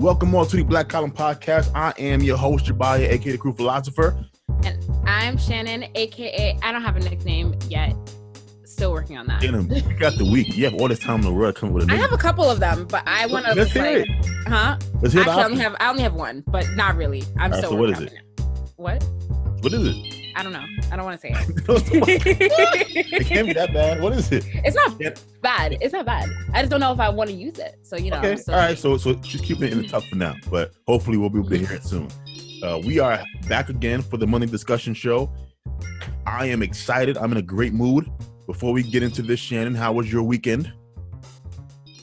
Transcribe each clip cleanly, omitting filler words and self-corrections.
Welcome all to the Black Column Podcast. I am your host, Jabia, aka the Crew Philosopher. And I'm Shannon, aka I don't have a nickname yet. Still working on that. Shannon, you got the week. You have all this time in the world to come with a name. I have a couple of them, but I want to Let's hear it. Huh? Let's hear Actually, I only have one, but not really. I'm still so working what is on it? What? What is it? I don't know. I don't want to say it. It can't be that bad. What is it? It's not bad. It's not bad. I just don't know if I want to use it. So, you know. Okay. All right. So just keeping it in the tuck for now, but hopefully we'll be able to hear it soon. We are back again for the Monday discussion show. I am excited. I'm in a great mood. Before we get into this, Shannon, how was your weekend?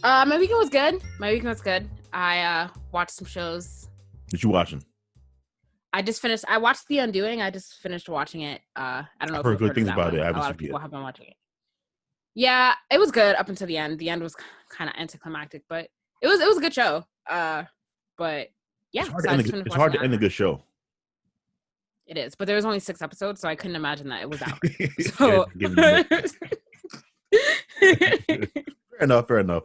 My weekend was good. I watched some shows. What you watching? I watched The Undoing. I just finished watching it. I don't know. I've heard good things about it. A lot of people have been watching it. Yeah, it was good up until the end. The end was kind of anticlimactic, but it was a good show. But yeah, it's hard to end a good show. It is, but there was only 6 episodes, so I couldn't imagine that it was out. So fair enough.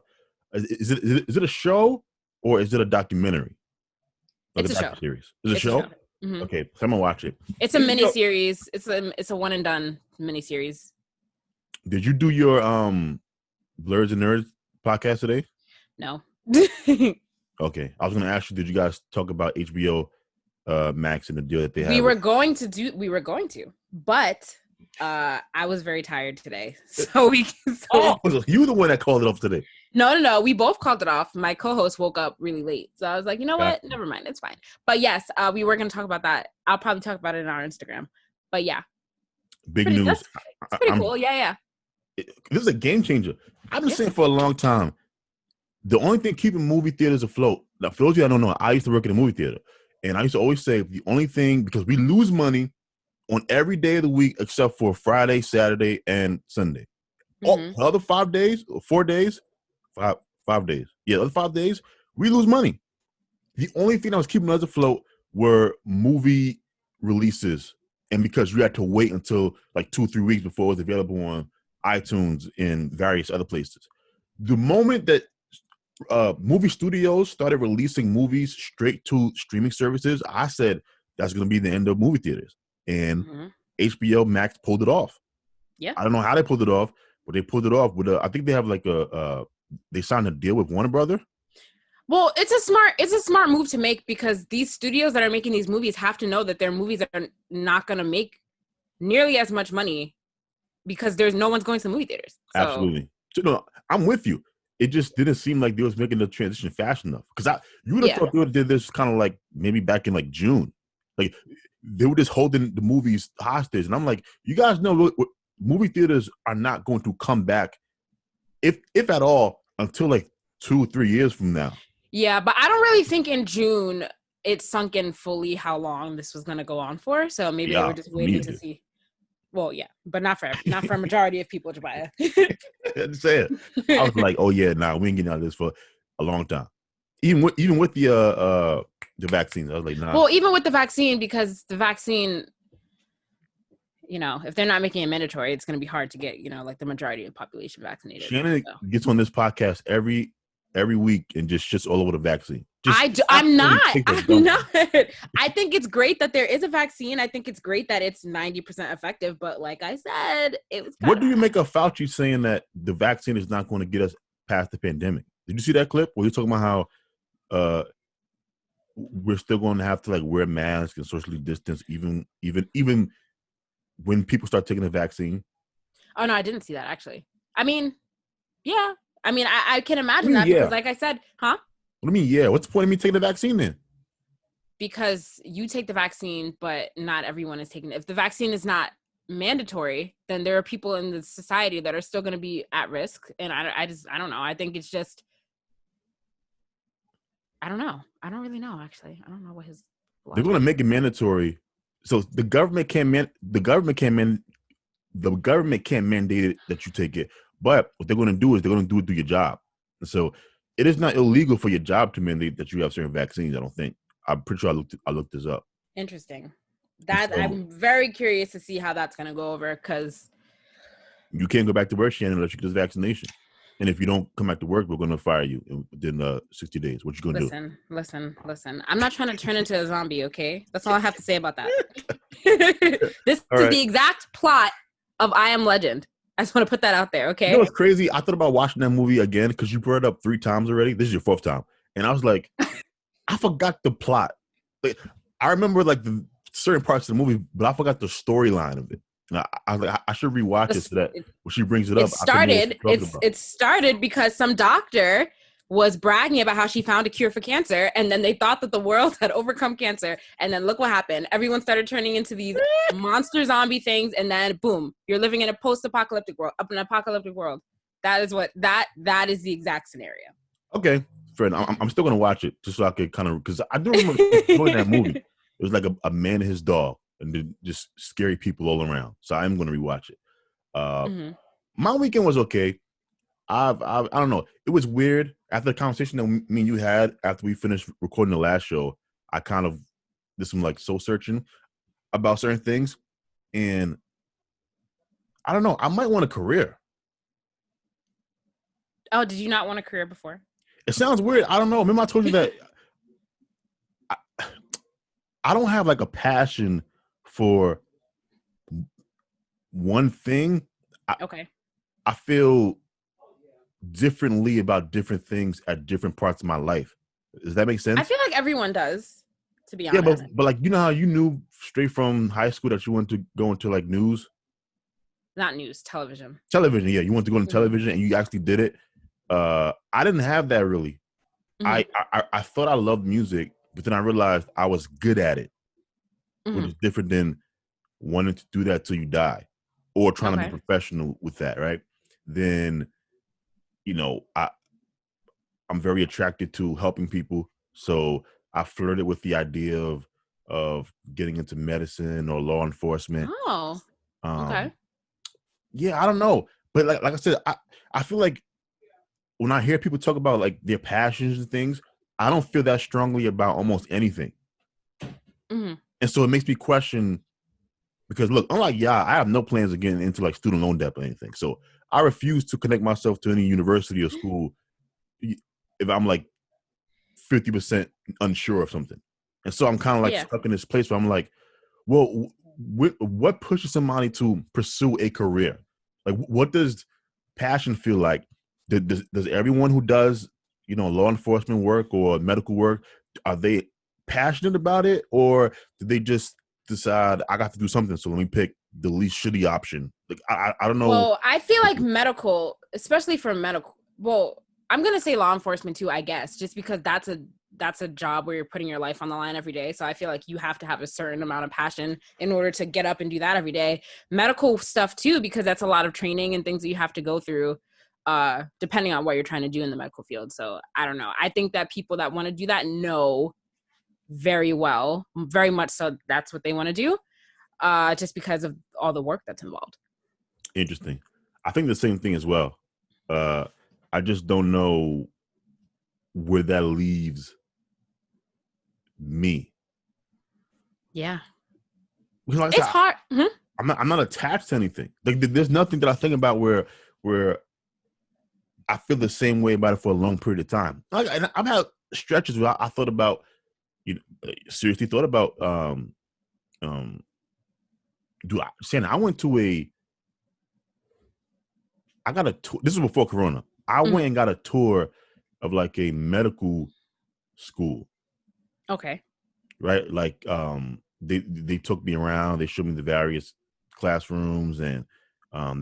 Is it a show or is it a documentary? It's a show. Series. It's a show. Mm-hmm. Okay, so I'm gonna watch it. It's a mini series. It's a one and done mini series. Did you do your Blerds and Nerds podcast today? No. Okay, I was gonna ask you. Did you guys talk about HBO Max and the deal that they had? We were going to, but I was very tired today, so we. Oh, you the one that called it off today. No. We both called it off. My co-host woke up really late, so I was like, you know what? Never mind, it's fine. But yes, we were going to talk about that. I'll probably talk about it on our Instagram. But yeah, big news. It's pretty cool. Yeah. This is a game changer. I've been saying for a long time. The only thing keeping movie theaters afloat. Now, for those of you that don't know, I used to work in a movie theater, and I used to always say the only thing, because we lose money on every day of the week except for Friday, Saturday, and Sunday. Mm-hmm. All the 5 days, 4 days. 5 days. Yeah, the other 5 days, we lose money. The only thing that was keeping us afloat were movie releases. And because you had to wait until like 2-3 weeks before it was available on iTunes and various other places. The moment that movie studios started releasing movies straight to streaming services, I said that's going to be the end of movie theaters. And HBO Max pulled it off. Yeah. I don't know how they pulled it off, but they pulled it off with I think they have like they signed a deal with Warner Brother. Well, it's a smart move to make, because these studios that are making these movies have to know that their movies are not going to make nearly as much money because there's no one's going to the movie theaters. So. Absolutely. So, no, I'm with you. It just didn't seem like they was making the transition fast enough. Because you would have thought they would have did this kind of like maybe back in like June. Like they were just holding the movies hostage. And I'm like, you guys know movie theaters are not going to come back, if at all, until like 2-3 years from now. Yeah, but I don't really think in June it sunk in fully how long this was going to go on for. So maybe they were just waiting to see. Well, yeah, but not for a majority of people, Jabia. I'm saying. I was like, oh yeah, we ain't getting out of this for a long time. Even with the vaccines, I was like, nah. Well, even with the vaccine, because the vaccine, you know, if they're not making it mandatory, it's going to be hard to get, you know, like the majority of the population vaccinated. Shannon gets on this podcast every week and just shits all over the vaccine. I'm not. I think it's great that there is a vaccine. I think it's great that it's 90% effective. But like I said, it was. What do you make of Fauci saying that the vaccine is not going to get us past the pandemic? Did you see that clip where he's talking about how we're still going to have to like wear masks and socially distance even when people start taking the vaccine? Oh no, I didn't see that actually. I mean, yeah. I mean, I can imagine that because, like I said, huh? What do you mean, yeah? What's the point of me taking the vaccine then? Because you take the vaccine, but not everyone is taking it. If the vaccine is not mandatory, then there are people in the society that are still going to be at risk. And I don't know. I think it's just, I don't know. I don't really know, actually. I don't know what his. They're going to make it mandatory. So the government can't mandate it that you take it. But what they're going to do is they're going to do it through your job. So it is not illegal for your job to mandate that you have certain vaccines, I don't think. I'm pretty sure I looked this up. Interesting. I'm very curious to see how that's going to go over, because you can't go back to work, Shannon, unless you get this vaccination. And if you don't come back to work, we're going to fire you within 60 days. What you going to do? Listen. I'm not trying to turn into a zombie, okay? That's all I have to say about that. This All is right. the exact plot of I Am Legend. I just want to put that out there, okay? You know what's crazy? I thought about watching that movie again because you brought it up 3 times already. This is your 4th time. And I was like, I forgot the plot. Like, I remember like the certain parts of the movie, but I forgot the storyline of it. And I was like, I should rewatch it so that when she brings it up, it started because some doctor was bragging about how she found a cure for cancer, and then they thought that the world had overcome cancer, and then look what happened. Everyone started turning into these monster zombie things, and then boom, you're living in a post-apocalyptic world, That is what that is the exact scenario. Okay, friend, I'm still gonna watch it just so I could kind of, because I do remember enjoying that movie. It was like a man and his dog, and just scary people all around. So I'm gonna rewatch it. My weekend was okay. I don't know. It was weird after the conversation that me and you had after we finished recording the last show. I kind of did some like soul searching about certain things, and I don't know. I might want a career. Oh, did you not want a career before? It sounds weird. I don't know. Remember I told you that I don't have like a passion for one thing. I feel differently about different things at different parts of my life. Does that make sense? I feel like everyone does, to be honest. Yeah, but like, you know how you knew straight from high school that you wanted to go into like news? Not news, television. Television, yeah. You wanted to go into television and you actually did it. I didn't have that really. I thought I loved music, but then I realized I was good at it, which is different than wanting to do that till you die or trying to be professional with that, right? Then, you know, I'm very attracted to helping people. So I flirted with the idea of getting into medicine or law enforcement. Oh, okay. Yeah, I don't know. But like I said, I feel like when I hear people talk about like their passions and things, I don't feel that strongly about almost anything. And so it makes me question, because look, unlike I have no plans of getting into like student loan debt or anything. So I refuse to connect myself to any university or school if I'm like 50% unsure of something. And so I'm kind of like stuck in this place where I'm like, well, what pushes somebody to pursue a career? Like, what does passion feel like? Does everyone who does, you know, law enforcement work or medical work, are they passionate about it, or do they just decide I got to do something, so let me pick the least shitty option? Like, I don't know. Well, I feel like medical, especially for medical. Well, I'm gonna say law enforcement too, I guess, just because that's a job where you're putting your life on the line every day. So I feel like you have to have a certain amount of passion in order to get up and do that every day. Medical stuff too, because that's a lot of training and things that you have to go through, depending on what you're trying to do in the medical field. So I don't know. I think that people that want to do that know very well, very much so, that's what they want to do, just because of all the work that's involved. Interesting. I think the same thing as well. I just don't know where that leaves me. Yeah. Because like it's hard. I'm not attached to anything. Like, there's nothing that I think about where I feel the same way about it for a long period of time. Like, I've had stretches where I thought about, seriously thought about, Shannon, I got a tour. This is before Corona. I went and got a tour of like a medical school. Okay. Right? Like, they took me around, they showed me the various classrooms, and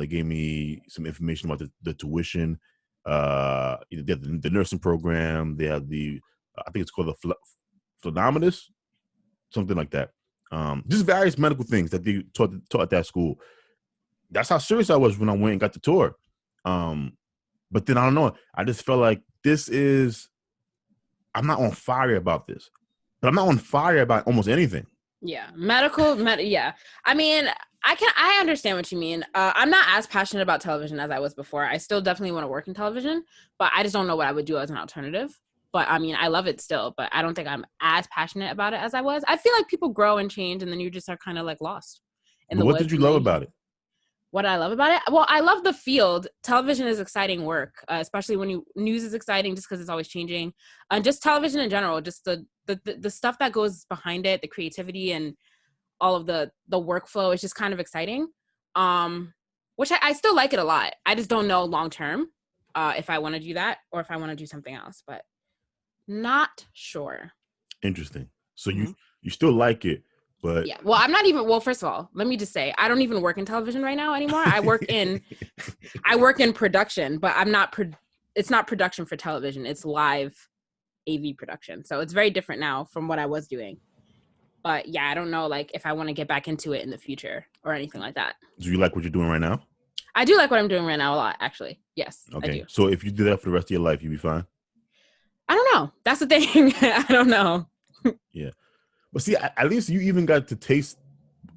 they gave me some information about the tuition. They have the nursing program. They have I think it's called the phlebotomist, something like that. Just various medical things that they taught at that school. That's how serious I was when I went and got the tour. But then I don't know. I just felt like I'm not on fire about this, but I'm not on fire about almost anything. Yeah. Yeah. I mean, I understand what you mean. I'm not as passionate about television as I was before. I still definitely want to work in television, but I just don't know what I would do as an alternative. But I mean, I love it still, but I don't think I'm as passionate about it as I was. I feel like people grow and change, and then you just are kind of like lost in the woods. What did you love about it? What I love about it? Well, I love the field. Television is exciting work, especially when news is exciting just because it's always changing. And just television in general, just the stuff that goes behind it, the creativity and all of the workflow is just kind of exciting. Which I still like it a lot. I just don't know long term if I want to do that or if I want to do something else, but not sure. Interesting. So you still like it, but yeah. Well, I'm not even. Well, first of all, let me just say I don't even work in television right now anymore. I work in production, but I'm not. It's not production for television. It's live AV production. So it's very different now from what I was doing. But yeah, I don't know like if I want to get back into it in the future or anything like that. Do you like what you're doing right now? I do like what I'm doing right now a lot, actually. Yes, okay. I do. So if you do that for the rest of your life, you'd be fine? I don't know. That's the thing. I don't know. Yeah. But see, at least you even got to taste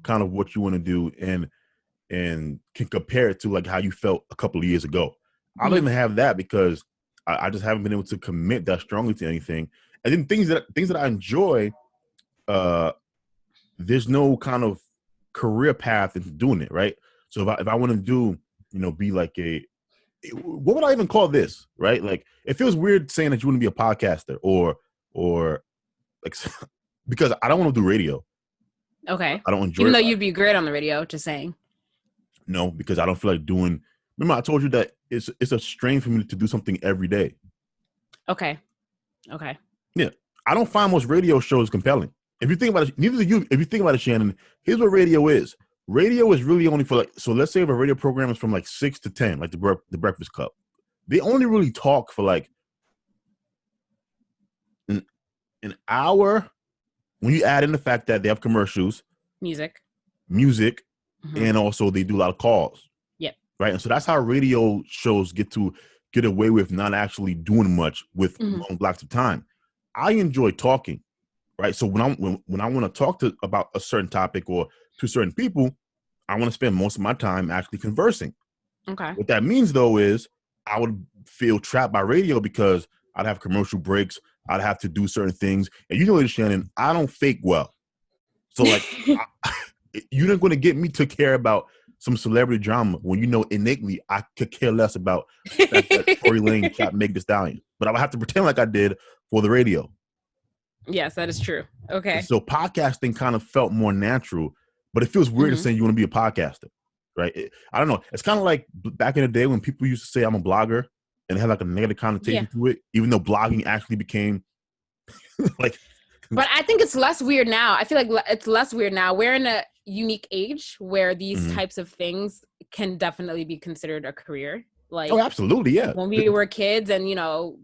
kind of what you want to do and can compare it to like how you felt a couple of years ago. I don't even have that because I just haven't been able to commit that strongly to anything. And then things that I enjoy, there's no kind of career path into doing it, right? So if I want to do, be like what would I even call this, right? Like it feels weird saying that you want to be a podcaster or like because I don't want to do radio. Okay. I don't enjoy even though you'd be great on the radio, just saying. No, because I don't feel like doing. Remember, I told you that it's a strain for me to do something every day. Okay. Yeah, I don't find most radio shows compelling. If you think about it, neither do you. If you think about it, Shannon, here's what radio is. Radio is really only for like. So let's say if a radio program is from like 6 to 10, like the Breakfast Club, they only really talk for like an hour. When you add in the fact that they have commercials, music, and also they do a lot of calls. Yep. Right. And so that's how radio shows get away with not actually doing much with long blocks of time. I enjoy talking. Right. So when I want to talk about a certain topic or to certain people, I want to spend most of my time actually conversing. Okay. What that means, though, is I would feel trapped by radio because I'd have commercial breaks. I'd have to do certain things. And you know this, Shannon, I don't fake well. So, like, you're not going to get me to care about some celebrity drama when you know innately I could care less about that Tory Lane shot Meg Thee Stallion. But I would have to pretend like I did for the radio. Yes, that is true. Okay. And so podcasting kind of felt more natural, but it feels weird to say you want to be a podcaster, right? I don't know. It's kind of like back in the day when people used to say I'm a blogger and it had like a negative connotation to it, even though blogging actually became like. But I think it's less weird now. I feel like it's less weird now. We're in a unique age where these types of things can definitely be considered a career. Like, oh, absolutely, yeah. When we were kids, and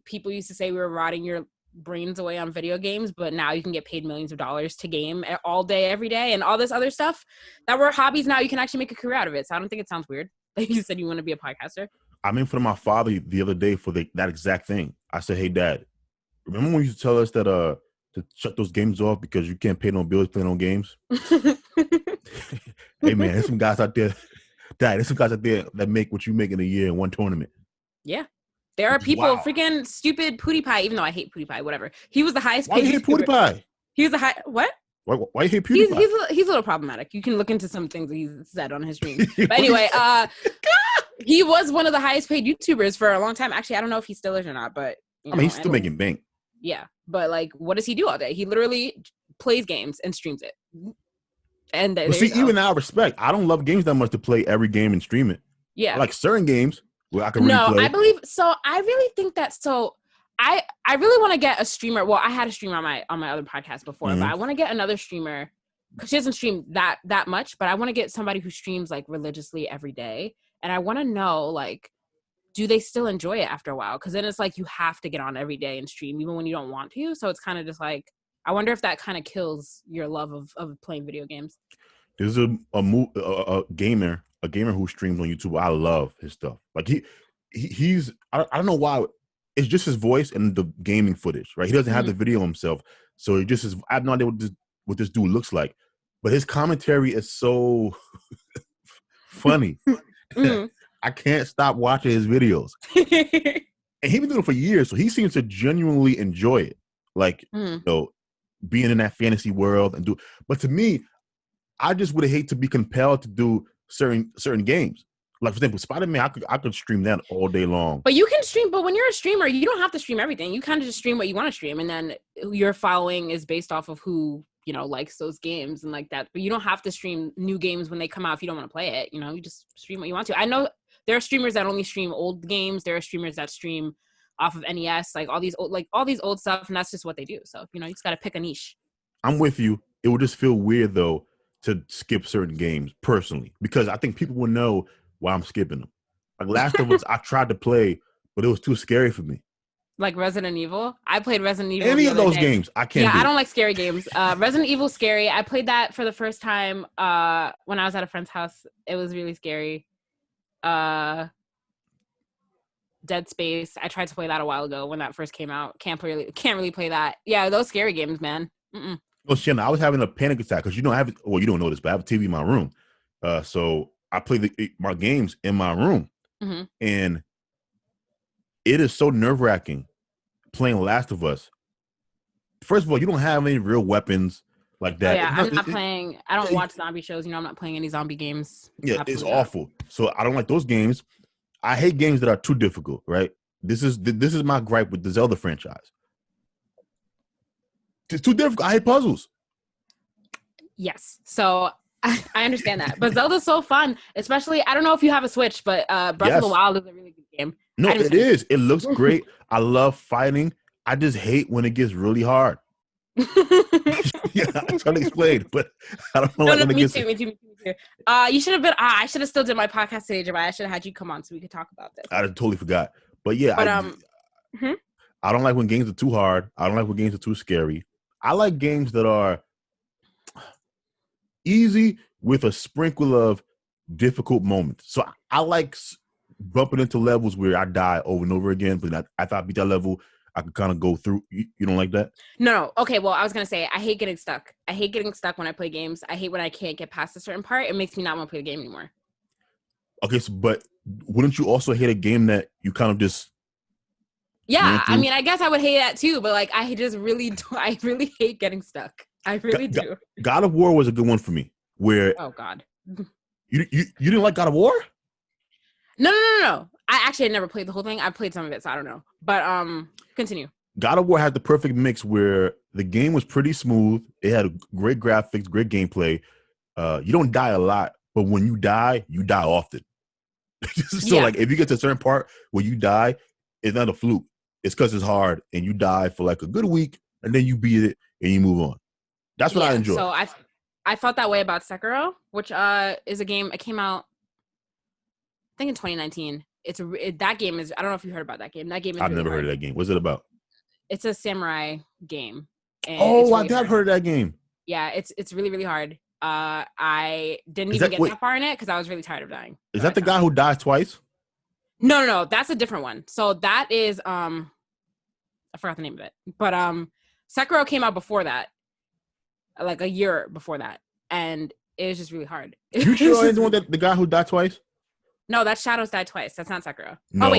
people used to say we were rotting your brains away on video games, but now you can get paid millions of dollars to game all day, every day, and all this other stuff that were hobbies. Now you can actually make a career out of it. So I don't think it sounds weird. Like you said, you want to be a podcaster. I mean, for my father the other day for that exact thing. I said, "Hey, Dad, remember when you used to tell us that to shut those games off because you can't pay no bills playing on games?" Hey, man, there's some guys out there. Dad, there's some guys out there that make what you make in a year in one tournament. Yeah. There are people, freaking stupid PewDiePie, even though I hate PewDiePie, whatever. He was the highest paid. Why you hate PewDiePie? He was the high, what? Why you hate PewDiePie? He's a little problematic. You can look into some things that he's said on his stream. But anyway, he was one of the highest paid YouTubers for a long time. Actually, I don't know if he still is or not, but he's still making bank. Yeah, but like, what does he do all day? He literally plays games and streams it. And see, even now, respect. I don't love games that much to play every game and stream it. Yeah, I like certain games where I can really play. I believe so. I really think that. So I really want to get a streamer. Well, I had a streamer on my other podcast before, but I want to get another streamer because she doesn't stream that much. But I want to get somebody who streams like religiously every day, and I want to know like, do they still enjoy it after a while? Because then it's like you have to get on every day and stream even when you don't want to. So it's kind of just like, I wonder if that kind of kills your love of playing video games. There's a gamer who streams on YouTube. I love his stuff. Like he's I don't know why. It's just his voice and the gaming footage, right? He doesn't have the video himself, so it just is. I have no idea what this dude looks like, but his commentary is so funny. I can't stop watching his videos. And he's been doing it for years, so he seems to genuinely enjoy it. Like, being in that fantasy world and but to me, I just would hate to be compelled to do certain games. Like for example, Spider-Man, I could stream that all day long. But you can stream. But when you're a streamer, you don't have to stream everything. You kind of just stream what you want to stream, and then your following is based off of who likes those games and like that. But you don't have to stream new games when they come out if you don't want to play it. You just stream what you want to. I know there are streamers that only stream old games. There are streamers that stream off of NES, like all these old stuff, and that's just what they do. So you just got to pick a niche. I'm with you. It would just feel weird though to skip certain games personally because I think people will know why I'm skipping them. Like Last of Us, I tried to play, but it was too scary for me. Like Resident Evil, I played Resident Evil. Any of those games, I can't. Yeah, I don't like scary games. Resident Evil scary. I played that for the first time when I was at a friend's house. It was really scary. Dead Space. I tried to play that a while ago when that first came out. Can't really play that. Yeah, those scary games, man. Mm-mm. Well, Shannon, I was having a panic attack because you don't know this, but I have a TV in my room. So I play my games in my room, mm-hmm. and it is so nerve-wracking playing Last of Us. First of all, you don't have any real weapons like that. Oh, yeah, I'm not playing. I don't watch zombie shows. I'm not playing any zombie games. Yeah, it's awful. So I don't like those games. I hate games that are too difficult. Right? This is my gripe with the Zelda franchise. It's too difficult. I hate puzzles. Yes. So I understand that. But Zelda's so fun, especially, I don't know if you have a Switch, but Breath of the Wild is a really good game. No, it is. It looks great. I love fighting. I just hate when it gets really hard. Yeah, I'm trying to explain, but I don't know when it gets... Me too. You should have been... I should have still did my podcast today, Jabia. I should have had you come on so we could talk about this. I totally forgot. But yeah, I don't like when games are too hard. I don't like when games are too scary. I like games that are easy with a sprinkle of difficult moments. So I like bumping into levels where I die over and over again, but after I beat that level, I can kind of go through. You don't like that? No. Okay, well, I was going to say, I hate getting stuck. I hate getting stuck when I play games. I hate when I can't get past a certain part. It makes me not want to play the game anymore. Okay, but wouldn't you also hate a game that you kind of just... Yeah, I mean, I guess I would hate that too, but like, I really hate getting stuck. I really do. God of War was a good one for me. Where? Oh God. You didn't like God of War? No. I actually had never played the whole thing. I played some of it, so I don't know. But continue. God of War had the perfect mix where the game was pretty smooth. It had great graphics, great gameplay. You don't die a lot, but when you die often. So like, if you get to a certain part where you die, it's not a fluke. It's because it's hard, and you die for like a good week, and then you beat it, and you move on. That's what I enjoy. So I felt that way about Sekiro, which is a game. It came out, I think, in 2019. That game is. I don't know if you heard about that game. That game is. I've never heard of that game. What's it about? It's a samurai game. And I have heard of that game. Yeah, it's really, really hard. I didn't even get that far in it because I was really tired of dying. Is that the guy who dies twice? No. That's a different one. So that is I forgot the name of it. But Sekiro came out before that, like a year before that, and it was just really hard. You sure it's the guy who died twice? No, that's Shadows Die Twice. That's not Sekiro. No,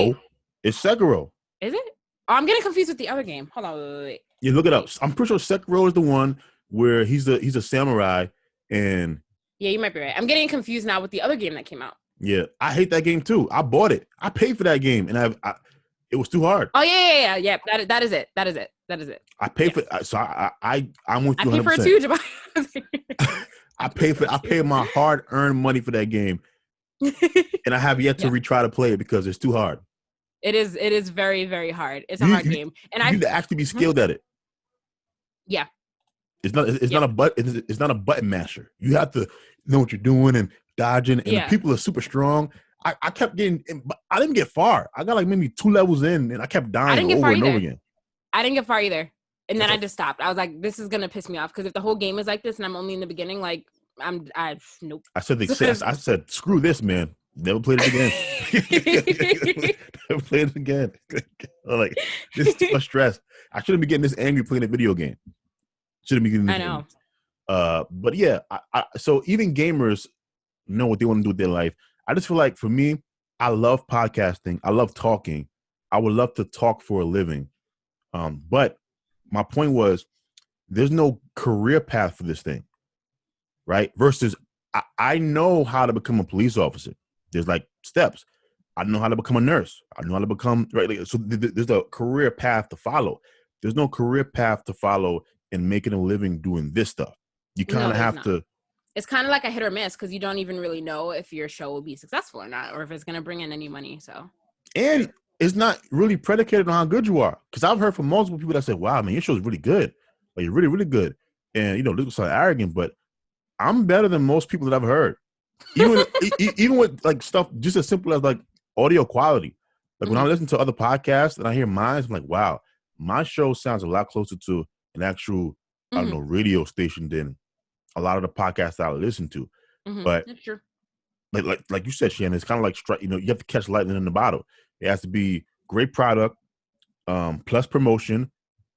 it's Sekiro. Is it? Oh, I'm getting confused with the other game. Hold on, wait. Yeah, look it up. I'm pretty sure Sekiro is the one where he's a samurai, and yeah, you might be right. I'm getting confused now with the other game that came out. Yeah, I hate that game too. I bought it. I paid for that game, and it was too hard. Oh yeah. That is it. I paid for it, so I'm with you 100%. I pay for it too. I paid my hard-earned money for that game, and I have yet to retry to play it because it's too hard. It is very, very hard. It's a hard game, and you need to actually be skilled at it. Yeah, it's not a button masher. You have to know what you're doing and dodging, and the people are super strong. I kept getting, I didn't get far. I got like maybe 2 levels in, and I kept dying over and over again. I didn't get far either, and then I just stopped. I was like, "This is gonna piss me off," because if the whole game is like this, and I'm only in the beginning, like nope. I said, screw this, man. Never played it again. Never played it again. Like, this is too much stress. I shouldn't be getting this angry playing a video game. Shouldn't be getting this angry. But yeah, so even gamers know what they want to do with their life. I just feel like for me, I love podcasting. I love talking. I would love to talk for a living. But my point was, there's no career path for this thing, right? Versus I know how to become a police officer. There's like steps. I know how to become a nurse. I know how to become right. Like, so there's a career path to follow. There's no career path to follow in making a living doing this stuff. You kind No, of there's have not. to. It's kind of like a hit or miss because you don't even really know if your show will be successful or not, or if it's going to bring in any money. So, And it's not really predicated on how good you are. Because I've heard from multiple people that say, wow, man, your show's really good. Like, you're really, really good. And, this was so arrogant, but I'm better than most people that I've heard. Even with like stuff just as simple as like audio quality. Like when I listen to other podcasts and I hear mine, I'm like, wow, my show sounds a lot closer to an actual, I don't know, radio station than a lot of the podcasts that I listen to. But that's true. Like you said, Shannon, it's kind of like you have to catch lightning in the bottle. It has to be great product, plus promotion,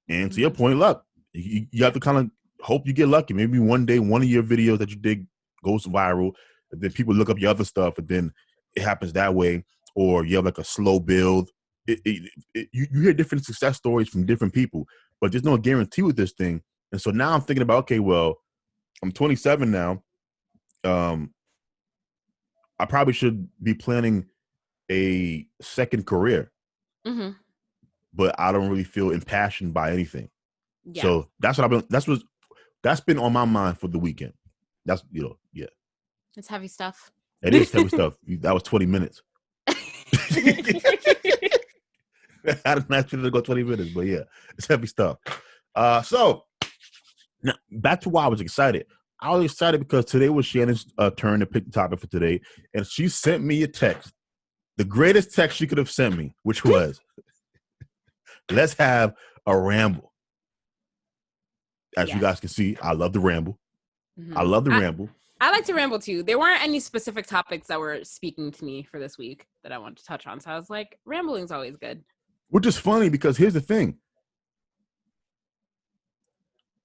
and to your point, luck. You have to kind of hope you get lucky. Maybe one day one of your videos that you did goes viral, and then people look up your other stuff, and then it happens that way. Or you have like a slow build. You hear different success stories from different people, but there's no guarantee with this thing. And so now I'm thinking about, okay, well, I'm 27 now. I probably should be planning a second career, but I don't really feel impassioned by anything. Yeah. So that's that's been on my mind for the weekend. That's yeah. It's heavy stuff. It is heavy stuff. That was 20 minutes. I didn't ask you to go 20 minutes, but yeah, it's heavy stuff. So now back to why I was excited. I was excited because today was Shannon's turn to pick the topic for today, and she sent me a text. The greatest text she could have sent me, which was, let's have a ramble. As you guys can see, I love the ramble. I love the ramble. I like to ramble too. There weren't any specific topics that were speaking to me for this week that I wanted to touch on. So I was like, rambling's always good. Which is funny because here's the thing.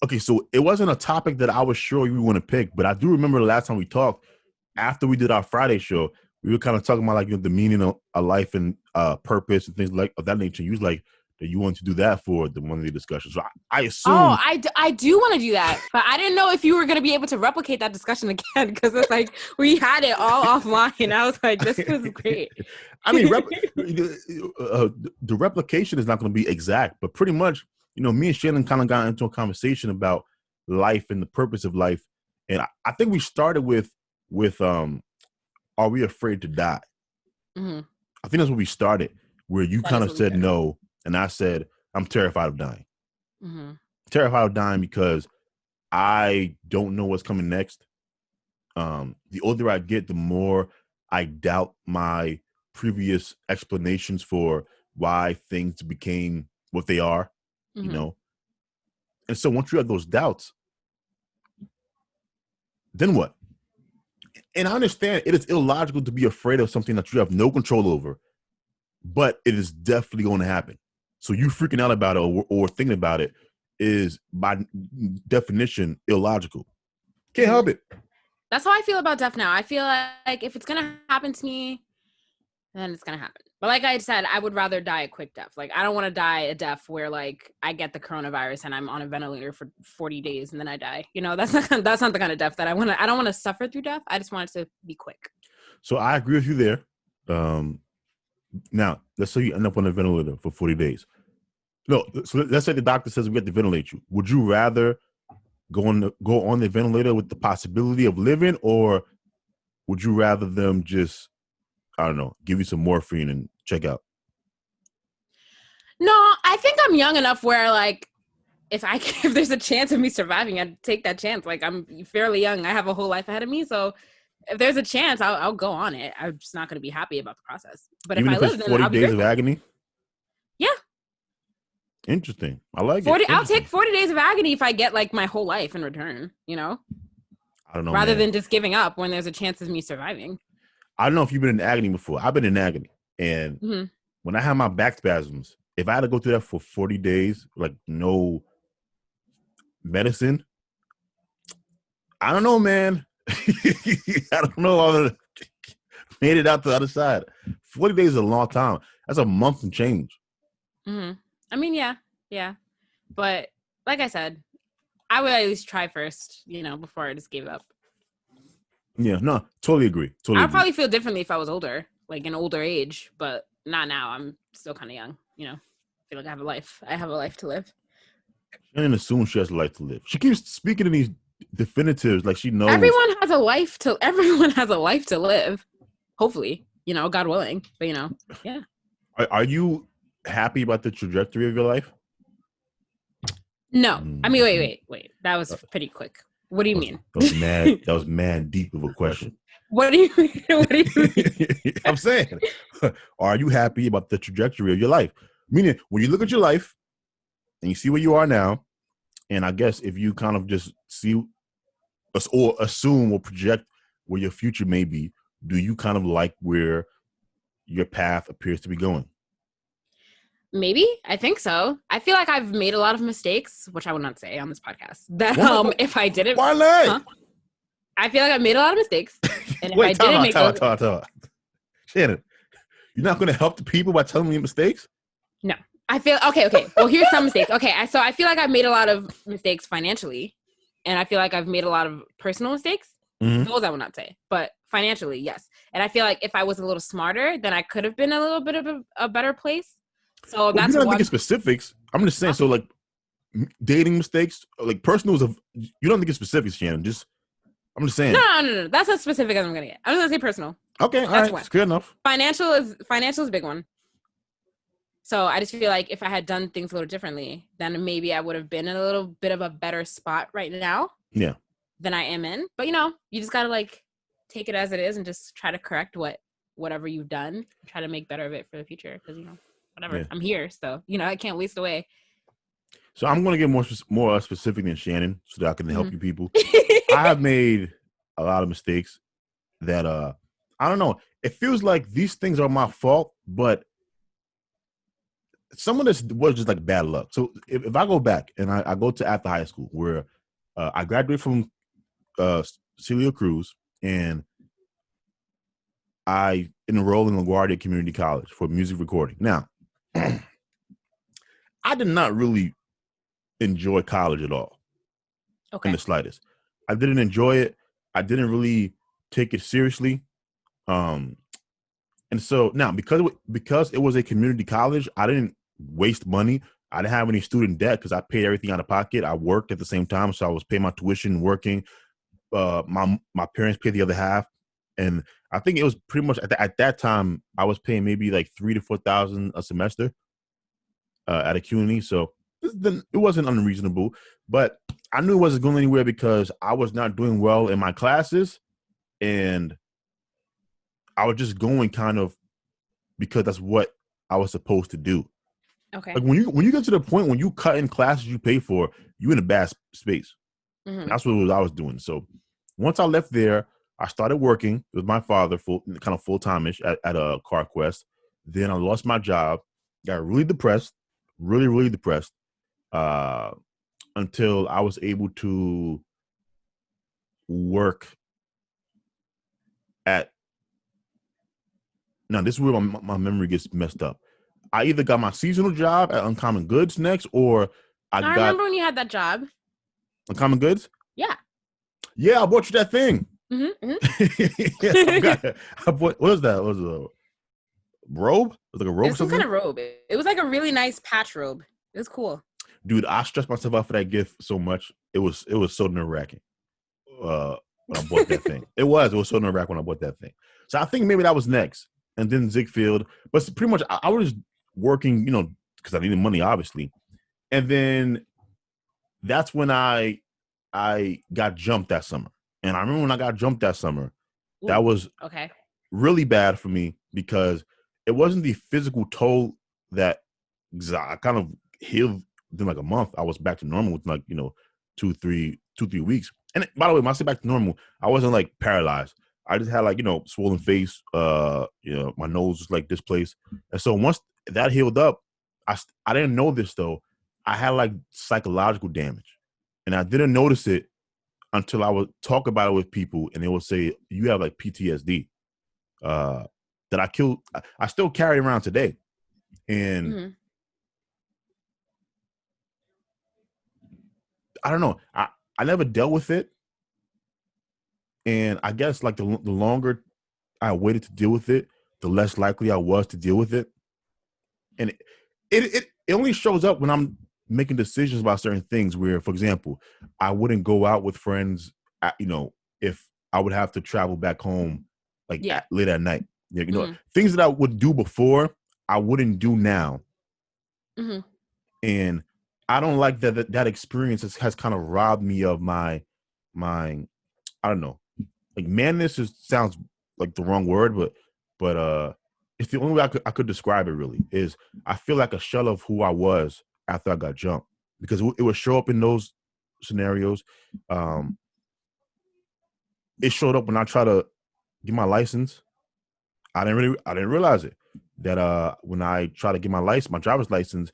Okay, so it wasn't a topic that I was sure you want to pick, but I do remember the last time we talked, after we did our Friday show, we were kind of talking about like the meaning of a life and purpose and things like of that nature. You was like that you wanted to do that for the Monday discussion. So I assume. Oh, I do want to do that, but I didn't know if you were going to be able to replicate that discussion again because it's like we had it all offline. I was like, this was great. I mean, the replication is not going to be exact, but pretty much, me and Shannon kind of got into a conversation about life and the purpose of life, and I think we started with are we afraid to die? I think that's where we started, where you kind of said no, and I said I'm terrified of dying. Terrified of dying because I don't know what's coming next. The older I get, the more I doubt my previous explanations for why things became what they are, And so once you have those doubts, then what? And I understand it is illogical to be afraid of something that you have no control over, but it is definitely going to happen. So you freaking out about it or thinking about it is by definition illogical. Can't help it. That's how I feel about death now. I feel like if it's going to happen to me, then it's going to happen. But like I said, I would rather die a quick death. Like I don't want to die a death where like I get the coronavirus and I'm on a ventilator for 40 days and then I die. That's not the kind of death that I want to. I don't want to suffer through death. I just want it to be quick. So I agree with you there. Now let's say you end up on a ventilator for 40 days. No, so let's say the doctor says we have to ventilate you. Would you rather go on the ventilator with the possibility of living, or would you rather them just, I don't know, give you some morphine and check out? No, I think I'm young enough where like if there's a chance of me surviving, I'd take that chance. Like I'm fairly young. I have a whole life ahead of me. So if there's a chance, I'll go on it. I'm just not going to be happy about the process. But even if I live, then I'll be 40 days of agony? Yeah. Interesting. I like 40, it. I'll take 40 days of agony if I get like my whole life in return, I don't know. Rather than just giving up when there's a chance of me surviving. I don't know if you've been in agony before. I've been in agony. And when I have my back spasms, if I had to go through that for 40 days, like no medicine, I don't know, man. I don't know. I made it out to the other side. 40 days is a long time. That's a month and change. I mean, yeah. But like I said, I would at least try first, before I just gave up. Yeah, no, totally agree. Totally I'd agree. probably feel differently if I was older, like an older age, but not now. I'm still kind of young, I feel like I have a life. I have a life to live. Shannon assumes she has a life to live. She keeps speaking in these definitives like she knows. Everyone has a life to live. Hopefully, God willing. But yeah. Are you happy about the trajectory of your life? No. I mean, wait. That was pretty quick. What do you mean? That was mad. That was mad deep of a question. What do you mean? What do you mean? I'm saying, are you happy about the trajectory of your life? Meaning, when you look at your life and you see where you are now, and I guess if you kind of just see or assume or project where your future may be, do you kind of like where your path appears to be going? Maybe. I think so. I feel like I've made a lot of mistakes, which I will not say on this podcast. That if I didn't, why not? I feel like I've made a lot of mistakes, and if Wait, I didn't make those, Shannon, you're not going to help the people by telling me your mistakes? No, I feel okay. Well, here's some mistakes. Okay, so I feel like I've made a lot of mistakes financially, and I feel like I've made a lot of personal mistakes. Mm-hmm. Those I will not say, but financially, yes. And I feel like if I was a little smarter, then I could have been a little bit of a better place. So that's you don't think it's specifics. I'm just saying. So like dating mistakes, like personals of you don't think it's specifics, Shannon. I'm just saying. No. That's as specific as I'm gonna get. I'm just gonna say personal. Okay, all right, that's good enough. Financial is a big one. So I just feel like if I had done things a little differently, then maybe I would have been in a little bit of a better spot right now. Yeah. Than I am in. But you just gotta like take it as it is and just try to correct whatever you've done. Try to make better of it for the future. Because whatever. Yeah. I'm here, so I can't waste away. So I'm gonna get more specific than Shannon so that I can help you people. I have made a lot of mistakes that I don't know. It feels like these things are my fault, but some of this was just like bad luck. So if I go back and I go to after high school where I graduated from Celia Cruz and I enrolled in LaGuardia Community College for music recording. Now, I did not really enjoy college at all. Okay. In the slightest. I didn't enjoy it. I didn't really take it seriously. And so now because it was a community college, I didn't waste money. I didn't have any student debt because I paid everything out of pocket. I worked at the same time, so I was paying my tuition, working. My parents paid the other half, and I think it was pretty much at that time I was paying maybe like $3,000 to $4,000 a semester at a CUNY. So it wasn't unreasonable, but I knew it wasn't going anywhere because I was not doing well in my classes, and I was just going kind of because that's what I was supposed to do. Okay. Like when you get to the point when you cut in classes you pay for, you in a bad space. Mm-hmm. That's what I was doing. So once I left there, I started working with my father full-time-ish at a CarQuest. Then I lost my job, got really depressed, really depressed, until I was able to work at. Now this is where my memory gets messed up. I either got my seasonal job at Uncommon Goods next, or I remember when you had that job. Uncommon Goods? Yeah. Yeah, I bought you that thing. Mm-hmm. Yeah, I bought, what was that? What was it a robe? It was like a robe. It was some kind of robe. It was like a really nice patch robe. It was cool. Dude, I stressed myself out for that gift so much. It was so nerve-wracking when I bought that thing. It was so nerve-wracking when I bought that thing. So I think maybe that was next. And then Ziegfeld. But pretty much I was working, because I needed money, obviously. And then that's when I got jumped that summer. And I remember when I got jumped that summer, that was really bad for me because it wasn't the physical toll that I kind of healed within like a month. I was back to normal within like, 2-3 weeks. And by the way, when I say back to normal, I wasn't like paralyzed. I just had like, swollen face, my nose was like displaced. And so once that healed up, I didn't know this though. I had like psychological damage and I didn't notice it until I would talk about it with people and they would say, you have like PTSD, that I still carry around today. And I don't know. I never dealt with it And I guess like the longer I waited to deal with it, the less likely I was to deal with it. And it only shows up when I'm making decisions about certain things where, for example, I wouldn't go out with friends, if I would have to travel back home like Yeah. late at night. Things that I would do before, I wouldn't do now. Mm-hmm. And I don't like that experience has kind of robbed me of my I don't know, like madness sounds like the wrong word, but it's the only way I could describe it. Really, is I feel like a shell of who I was after I got jumped, because it would show up in those scenarios. It showed up when I tried to get my license. I didn't realize it, that when I tried to get my driver's license,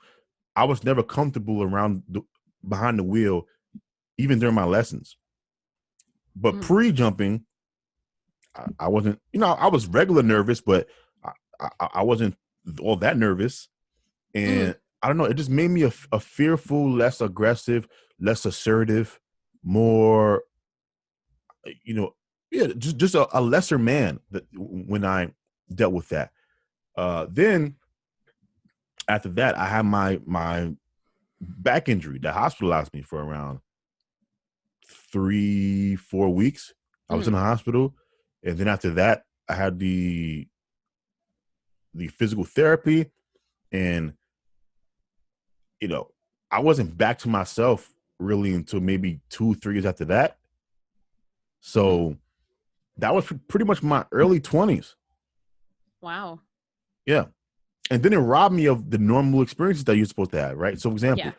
I was never comfortable behind the wheel, even during my lessons. But pre-jumping, I wasn't, I was regular nervous, but I wasn't all that nervous. And I don't know, it just made me a fearful, less aggressive, less assertive, more, just a lesser man when I dealt with that. Then after that, I had my back injury that hospitalized me for around 3-4 weeks. I was in the hospital. And then after that, I had the physical therapy, and I wasn't back to myself really until maybe 2-3 years after that. So that was pretty much my early 20s. Wow. Yeah. And then it robbed me of the normal experiences that you're supposed to have, right? So, for example,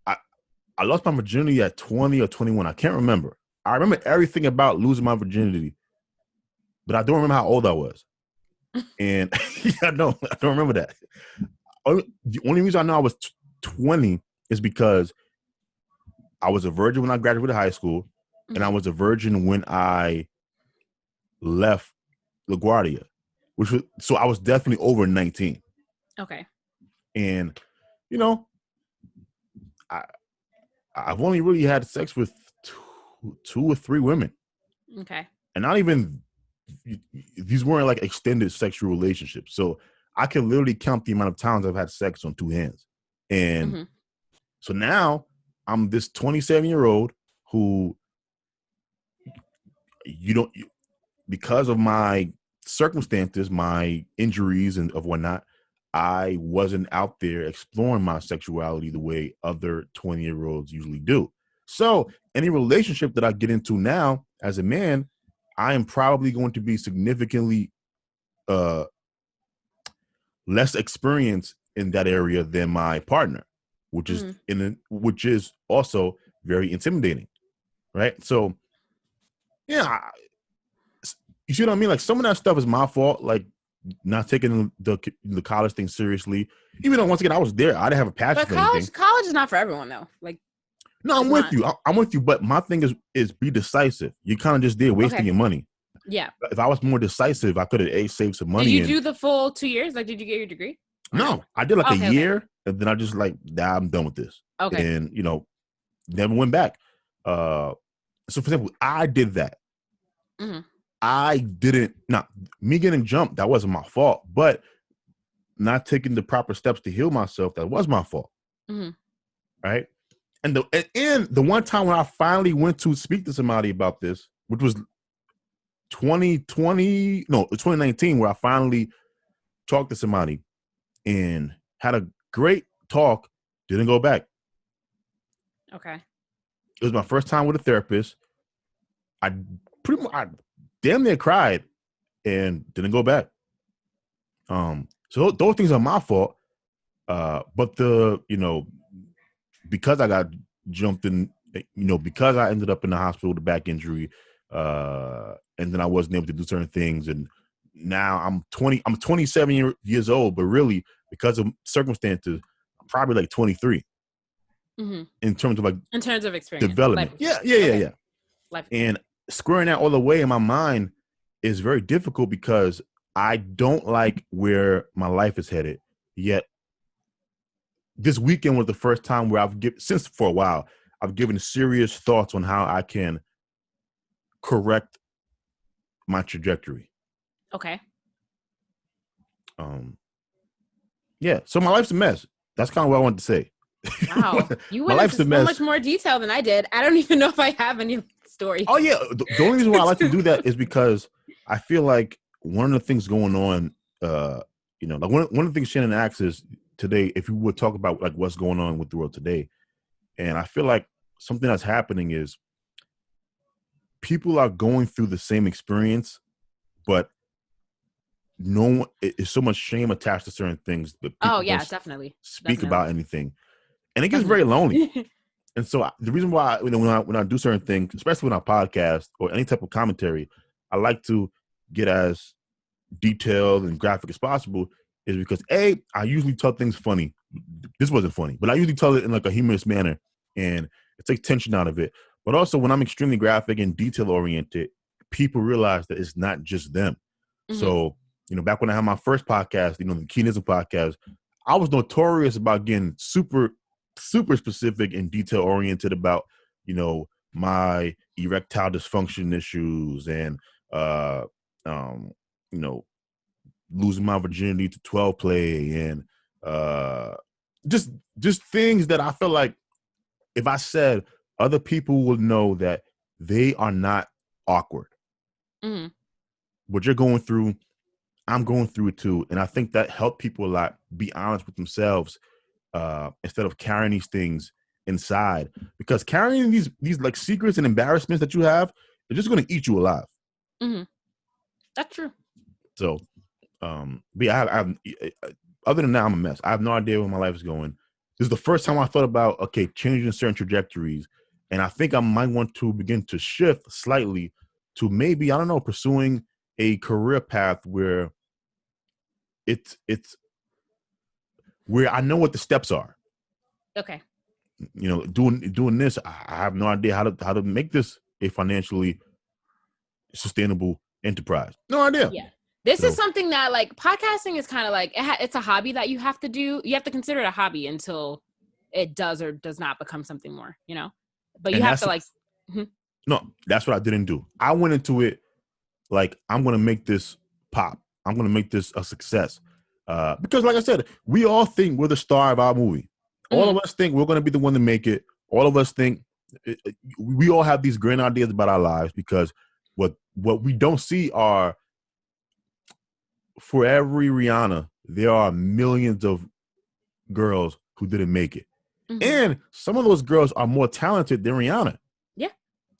I lost my virginity at 20 or 21. I can't remember. I remember everything about losing my virginity, but I don't remember how old I was. And I don't remember that. The only reason I know I was 20 is because I was a virgin when I graduated high school, and I was a virgin when I left LaGuardia, so I was definitely over 19. Okay. And I've only really had sex with two or three women. Okay. And not even, these weren't like extended sexual relationships. So I can literally count the amount of times I've had sex on two hands. And so now I'm this 27-year-old who, because of my circumstances, my injuries and of whatnot, I wasn't out there exploring my sexuality the way other 20-year-olds usually do. So any relationship that I get into now as a man, I am probably going to be significantly less experienced in that area than my partner, which is also very intimidating, right? So, yeah, you see what I mean? Like, some of that stuff is my fault, like not taking the college thing seriously. Even though, once again, I was there, I didn't have a passion But for anything. college is not for everyone, though. Like, no, I'm with you. I'm with you. But my thing is be decisive. You kind of just did wasting your money. Yeah. If I was more decisive, I could have saved some money. Did you do the full 2 years? Like, did you get your degree? No, I did like a year, and then I just I'm done with this. Okay. And never went back. So, for example, I did that. I didn't. Not me getting jumped. That wasn't my fault. But not taking the proper steps to heal myself, that was my fault. Right. And the one time when I finally went to speak to somebody about this, which was 2019, where I finally talked to somebody and had a great talk, didn't go back. Okay. It was my first time with a therapist. I damn near cried and didn't go back. So those things are my fault. But because I got jumped in, because I ended up in the hospital with a back injury, and then I wasn't able to do certain things, and now I'm 27 years old, but really, because of circumstances, I'm probably like 23 in terms of experience, development. Yeah. And squaring that all the way in my mind is very difficult, because I don't like where my life is headed. Yet this weekend was the first time where for a while, I've given serious thoughts on how I can correct my trajectory. Okay. Yeah. So my life's a mess. That's kind of what I wanted to say. Wow. You My went life's into a so mess. much more detail than I did. I don't even know if I have any stories. Oh yeah. The only reason why I like to do that is because I feel like one of the things going on, like one of the things Shannon asks is today, if you would talk about like what's going on with the world today. And I feel like something that's happening is people are going through the same experience, but no one, it's so much shame attached to certain things that people don't definitely speak about anything. And it gets very lonely. And so the reason why, when I do certain things, especially when I podcast or any type of commentary, I like to get as detailed and graphic as possible is because I usually tell things funny. This wasn't funny, but I usually tell it in like a humorous manner and it takes tension out of it. But also when I'm extremely graphic and detail oriented, people realize that it's not just them. Mm-hmm. So, back when I had my first podcast, the Keenism podcast, I was notorious about getting super specific and detail oriented about, my erectile dysfunction issues and, losing my virginity to 12 play and just things that I feel like if I said, other people would know that they are not awkward. Mm-hmm. What you're going through, I'm going through it too. And I think that helped people a lot be honest with themselves instead of carrying these things inside. Because carrying these like secrets and embarrassments that you have, they're just going to eat you alive. Mm-hmm. That's true. So, but yeah, other than that, I'm a mess. I have no idea where my life is going. This is the first time I thought about, changing certain trajectories. And I think I might want to begin to shift slightly to maybe, I don't know, pursuing a career path where it's where I know what the steps are. Okay. Doing this, I have no idea how to make this a financially sustainable enterprise. No idea. Yeah. This is something that like podcasting is kind of like it's a hobby that you have to do. You have to consider it a hobby until it does or does not become something more, but you have to like. No, that's what I didn't do. I went into it like I'm going to make this pop. I'm going to make this a success. Because like I said, we all think we're the star of our movie. All of us think we're going to be the one to make it. All of us think we all have these grand ideas about our lives because what we don't see are, for every Rihanna, there are millions of girls who didn't make it. Mm-hmm. And some of those girls are more talented than Rihanna. Yeah.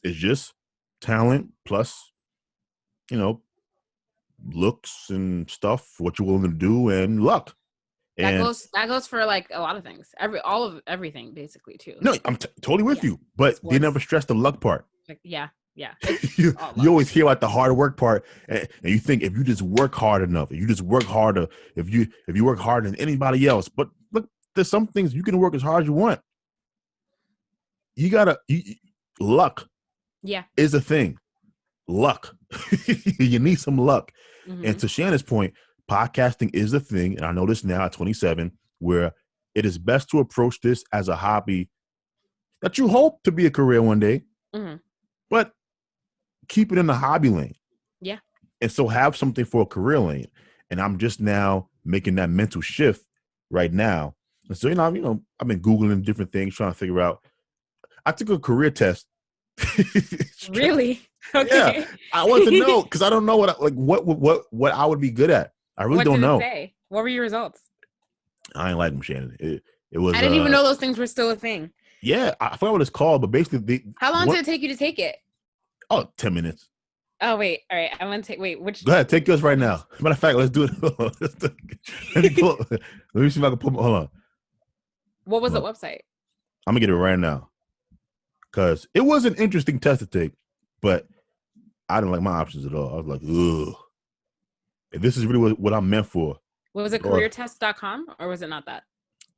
It's just talent plus, looks and stuff, what you're willing to do, and luck. That goes for like a lot of things. Everything basically too. No, I'm totally with you, but sports. They never stress the luck part. Yeah. you always hear about the hard work part, and you think if you just work hard enough, if you just work harder, if you work harder than anybody else. But look, there's some things you can work as hard as you want. You gotta luck. Yeah, is a thing. Luck. You need some luck. Mm-hmm. And to Shannon's point, podcasting is a thing, and I know this now at 27, where it is best to approach this as a hobby that you hope to be a career one day, but keep it in the hobby lane. Yeah. And so have something for a career lane. And I'm just now making that mental shift right now. And so, I've been Googling different things, trying to figure out. I took a career test. Really? Okay. Yeah. I want to know because I don't know what I would be good at. I really don't know. What did it say? What were your results? I ain't like them, Shannon. It was. I didn't even know those things were still a thing. Yeah, I forgot what it's called, but basically, how long did it take you to take it? Oh, 10 minutes. Oh wait, all right. I want to take. Wait, which? Go ahead, take yours right now. Matter of fact, let's do it. Let me see if I can pull. Hold on. What was the website? I'm gonna get it right now because it was an interesting test to take, but I didn't like my options at all. I was like, ugh. If this is really what I'm meant for. Was it careertest.com or was it not that?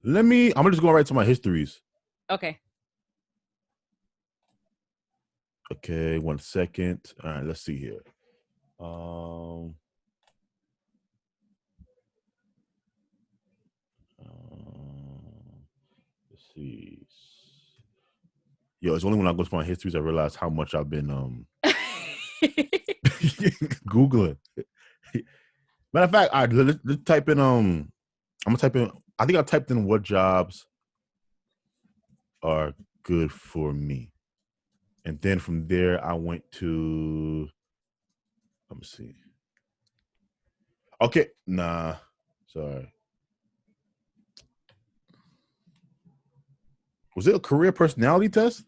I'm gonna just go right to my histories. Okay. Okay, 1 second. All right, let's see here. Let's see. Yo, it's only when I go to my histories I realize how much I've been Google it. Matter of fact, all right, let's type in. I'm gonna type in. I think I typed in what jobs are good for me, and then from there I went to. Let me see. Okay, nah, sorry. Was it a career personality test?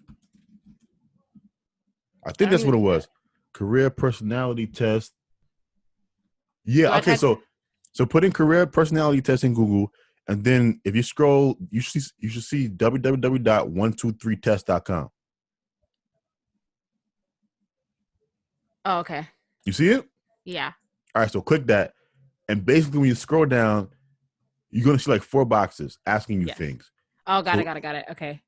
I think that's what it was. Career personality test. Yeah. Okay. So put in career personality test in Google, and then if you scroll, you should see www.123test.com. Oh, okay. You see it? Yeah. All right. So click that, and basically when you scroll down, you're gonna see like 4 boxes asking you things. Oh, got it. Okay.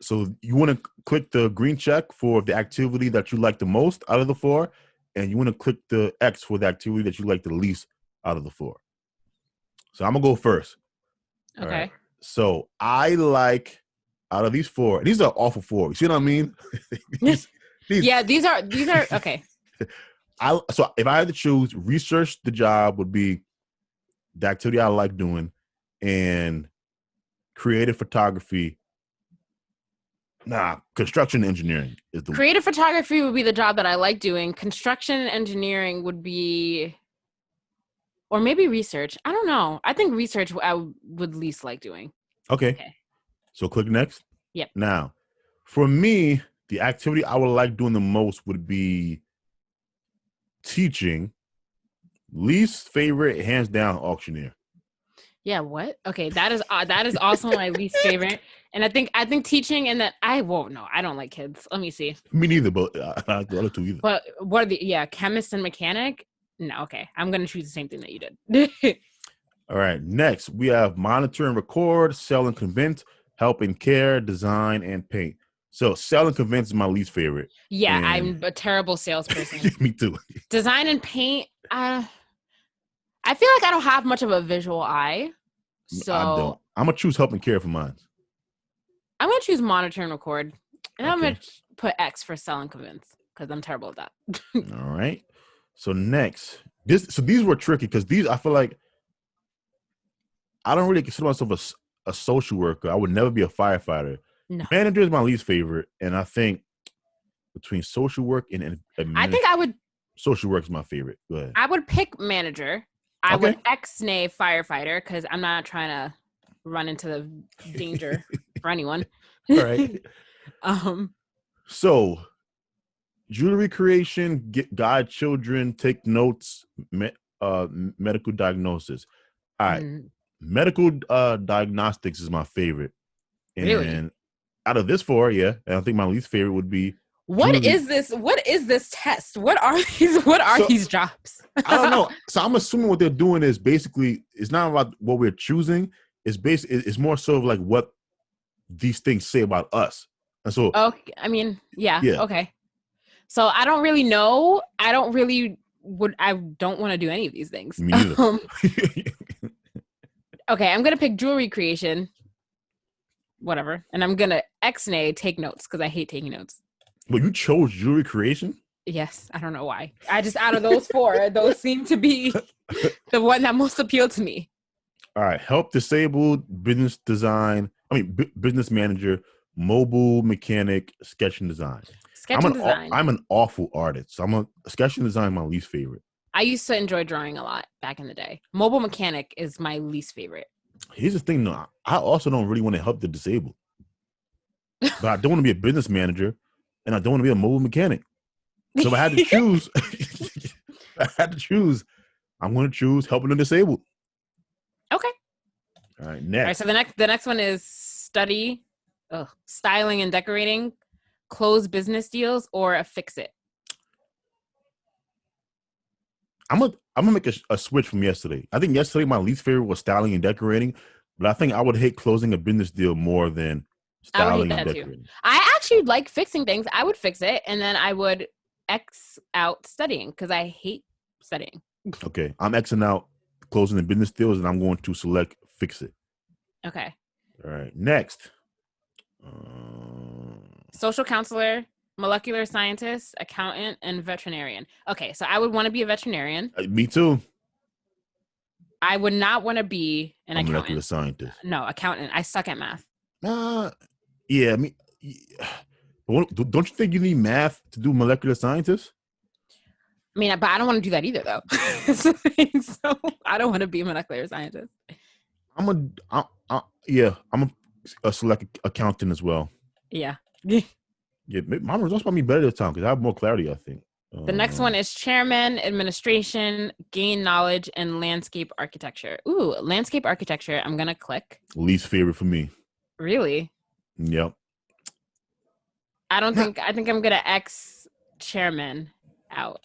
So you want to click the green check for the activity that you like the most out of the 4, and you want to click the X for the activity that you like the least out of the 4. So I'm gonna go first. Okay. All right. So I like out of these 4. These are awful 4. You see what I mean? these, yeah, these are okay. So if I had to choose, research the job would be the activity I like doing, and creative photography. Construction engineering is the creative photography would be the job that I like doing. Construction engineering would be, or maybe research. I don't know. I think research I would least like doing. Okay. So click next. Yep. Now, for me, the activity I would like doing the most would be teaching. Least favorite, hands down, auctioneer. Yeah, what? Okay, that is also my least favorite. And I think teaching, and that I won't know. I don't like kids. Let me see. Me neither, but the other 2 either. But what are the chemist and mechanic? No, okay. I'm gonna choose the same thing that you did. All right. Next, we have monitor and record, sell and convince, help and care, design and paint. So sell and convince is my least favorite. Yeah, I'm a terrible salesperson. Me too. Design and paint. I feel like I don't have much of a visual eye. So I don't. I'm gonna choose help and care for mine. I'm gonna choose monitor and record. And I'm gonna put X for sell and convince because I'm terrible at that. All right. So next, these were tricky because these I feel like I don't really consider myself a social worker. I would never be a firefighter. No. Manager is my least favorite, and I think between social work and I think I would. Social work is my favorite. Go ahead. I would pick manager. I would X-nay firefighter because I'm not trying to run into the danger for anyone. All right. So, jewelry creation, guide children, take notes, medical diagnosis. All right. Medical diagnostics is my favorite. And really? Out of this 4, and I think my least favorite would be What is this test? What are these jobs? I don't know. So I'm assuming what they're doing is basically it's not about what we're choosing. It's more so of like what these things say about us. And so I mean, yeah. Okay. So I don't really know. I don't want to do any of these things. Me neither. Okay, I'm gonna pick jewelry creation. Whatever. And I'm gonna X-nay take notes because I hate taking notes. But you chose jewelry creation? Yes, I don't know why. I just, out of those 4, those seem to be the one that most appealed to me. All right. Help disabled, business manager, mobile mechanic, sketch and design. I'm an awful artist. So sketch and design my least favorite. I used to enjoy drawing a lot back in the day. Mobile mechanic is my least favorite. Here's the thing, though. I also don't really want to help the disabled. But I don't want to be a business manager. And I don't want to be a mobile mechanic. So if I had to choose, I'm going to choose helping the disabled. Okay. All right, next. All right, so the next one is styling and decorating, close business deals, or fix it. I'm gonna make a switch from yesterday. I think yesterday my least favorite was styling and decorating, but I think I would hate closing a business deal more than styling and decorating. Too. I actually like fixing things. I would fix it, and then I would X out studying because I hate studying. Okay, I'm Xing out closing the business deals, and I'm going to select fix it. Okay. All right, next. Social counselor, molecular scientist, accountant, and veterinarian. Okay, so I would want to be a veterinarian. Me too. I would not want to be an A accountant. molecular scientist. No, accountant. I suck at math. Yeah, I mean, don't you think you need math to do molecular scientists? I mean, but I don't want to do that either, though. So I don't want to be a molecular scientist. I'm a select accountant as well. Yeah. Yeah, my results might be better this time because I have more clarity, I think. The next one is chairman, administration, gain knowledge, and landscape architecture. Ooh, landscape architecture. I'm going to click. Least favorite for me. Really? Yep. I think I'm going to X chairman out.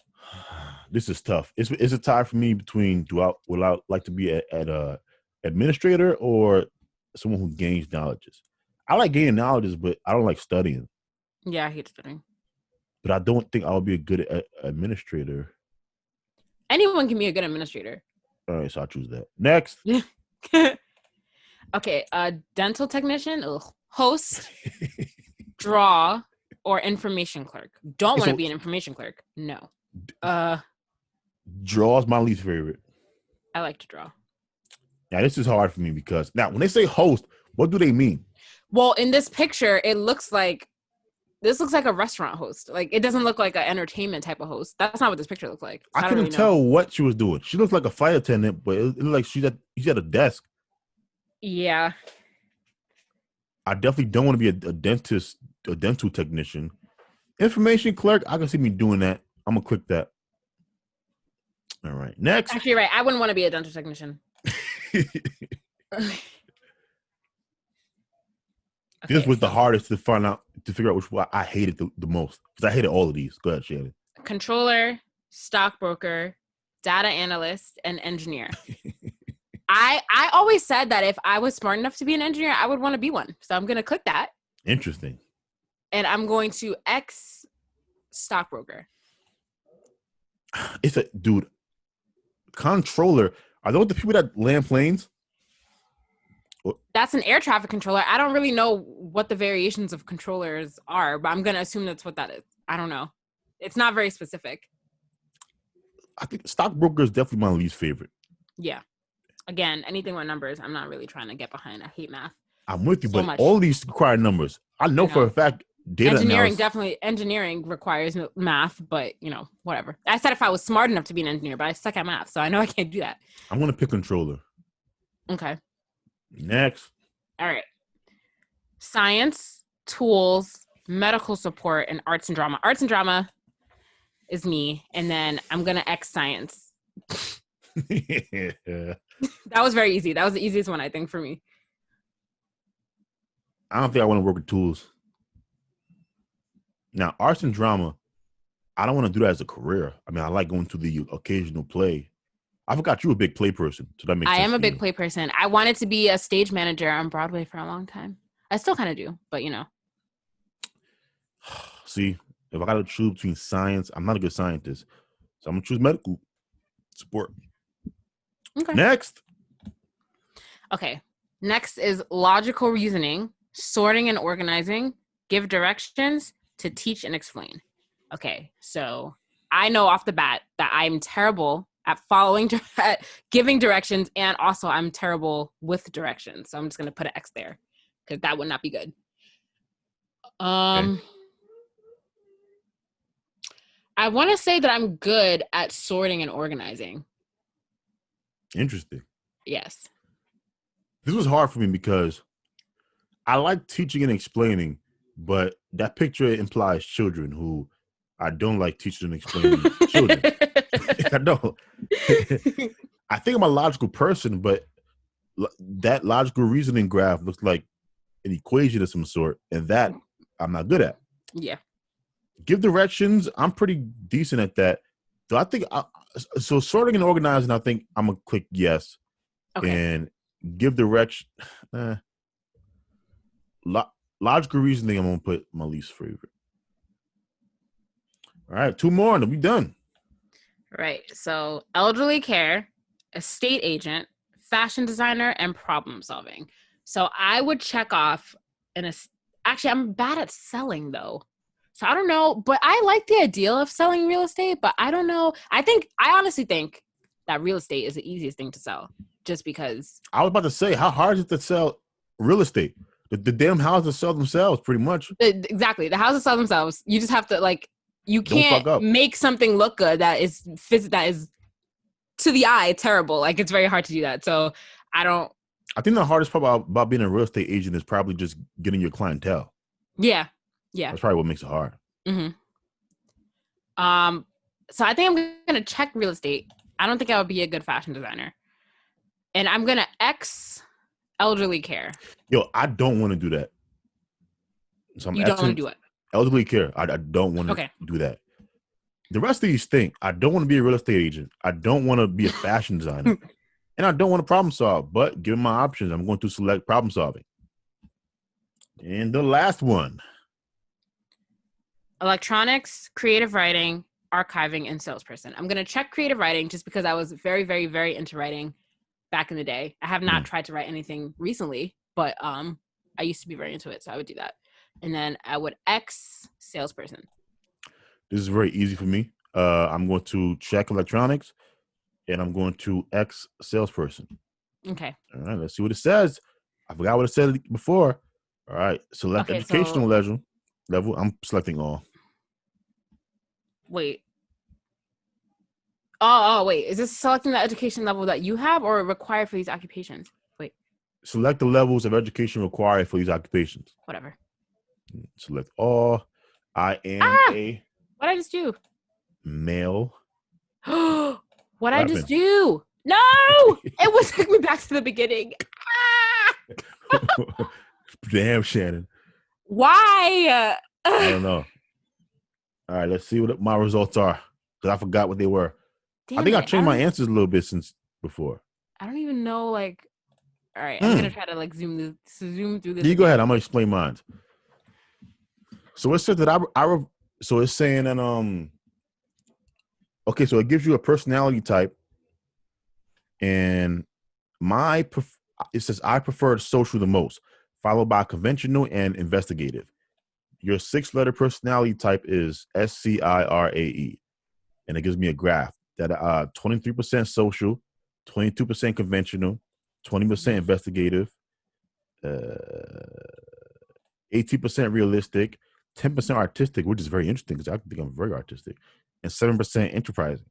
This is tough. It's a tie for me between would I like to be at administrator or someone who gains knowledges. I like gaining knowledges, but I don't like studying. Yeah, I hate studying. But I don't think I'll be a good administrator. Anyone can be a good administrator. All right, so I'll choose that. Next. Okay, dental technician, host, draw, or information clerk. Don't want to be an information clerk. No. Draw is my least favorite. I like to draw. Now, this is hard for me because now when they say host, what do they mean? Well, in this picture, this looks like a restaurant host. Like, it doesn't look like an entertainment type of host. That's not what this picture looks like. So I couldn't tell what she was doing. She looks like a flight attendant, but it looked like she's at a desk. Yeah. I definitely don't want to be a dentist, a dental technician. Information clerk, I can see me doing that. I'm going to click that. All right. Next. Actually, right. I wouldn't want to be a dental technician. This was the hardest to figure out which one I hated the most because I hated all of these. Go ahead, Shannon. Controller, stockbroker, data analyst, and engineer. I always said that if I was smart enough to be an engineer, I would want to be one. So I'm going to click that. Interesting. And I'm going to X stockbroker. It's dude. Controller. Are those the people that land planes? That's an air traffic controller. I don't really know what the variations of controllers are, but I'm going to assume that's what that is. I don't know. It's not very specific. I think stockbroker is definitely my least favorite. Yeah. Again, anything with numbers, I'm not really trying to get behind. I hate math. I'm with you, but all these require numbers. I know for a fact data engineering requires math, but whatever. I said if I was smart enough to be an engineer, but I suck at math, so I know I can't do that. I'm going to pick controller. Okay. Next. All right. Science, tools, medical support, and arts and drama. Arts and drama is me, and then I'm going to X science. Yeah. That was very easy. That was the easiest one, I think, for me. I don't think I want to work with tools. Now, arts and drama, I don't want to do that as a career. I mean, I like going to the occasional play. I forgot you're a big play person, so that makes sense. I am a big play person. I wanted to be a stage manager on Broadway for a long time. I still kind of do, but See, if I got to choose between science, I'm not a good scientist, so I'm going to choose medical support. Okay. Next. Okay. Next is logical reasoning, sorting and organizing, give directions, to teach and explain. Okay. So I know off the bat that I'm terrible at at giving directions, and also I'm terrible with directions. So I'm just going to put an X there because that would not be good. Okay. I want to say that I'm good at sorting and organizing. Interesting. Yes. This was hard for me because I like teaching and explaining, but that picture implies children who I don't like teaching and explaining children. I don't. I think I'm a logical person, but that logical reasoning graph looks like an equation of some sort, and that I'm not good at. Yeah. Give directions, I'm pretty decent at that. So I think so sorting and organizing, I think I'm gonna click yes. Okay. And give direction. Logical reasoning, I'm gonna put my least favorite. All right, 2 more and we'll be done. Right. So elderly care, estate agent, fashion designer, and problem solving. So I would check off actually, I'm bad at selling though. So I don't know, but I like the idea of selling real estate, but I don't know. I honestly think that real estate is the easiest thing to sell just because. I was about to say, how hard is it to sell real estate? The damn houses sell themselves pretty much. Exactly. The houses sell themselves. You just have to like, you Don't can't fuck up. make something look good that is to the eye terrible. Like it's very hard to do that. So I think the hardest part about being a real estate agent is probably just getting your clientele. Yeah. That's probably what makes it hard. Mm-hmm. So I think I'm gonna check real estate. I don't think I would be a good fashion designer, and I'm gonna X elderly care. Yo, I don't want to do that. So you don't want to do it. Elderly care. I don't want to do that. The rest of these think I don't want to be a real estate agent. I don't want to be a fashion designer, and I don't want to problem solve. But given my options, I'm going to select problem solving. And the last one. Electronics, creative writing, archiving, and salesperson. I'm going to check creative writing just because I was very, very, very into writing back in the day. I have not tried to write anything recently, but I used to be very into it, so I would do that. And then I would X salesperson. This is very easy for me. I'm going to check electronics, and I'm going to X salesperson. Okay. All right, let's see what it says. I forgot what it said before. All right, select educational level. I'm selecting all. Wait. Oh, wait. Is this selecting the education level that you have or required for these occupations? Wait. Select the levels of education required for these occupations. Whatever. Select all. I am a... What'd I just do? Male. What'd I just do? No! It would take me back to the beginning. Damn, Shannon. Why? I don't know. All right, let's see what my results are. Because I forgot what they were. I think I changed my answers a little bit since before. I don't even know, like... All right, I'm going to try to, like, zoom through this. You go ahead. I'm going to explain mine. So it says that so it's saying that, okay, so it gives you a personality type. And it says, I prefer social the most, followed by conventional and investigative. Your 6-letter personality type is SCIRAE. And it gives me a graph that 23% social, 22% conventional, 20% investigative, 18% realistic, 10% artistic, which is very interesting because I think I'm very artistic, and 7% enterprising.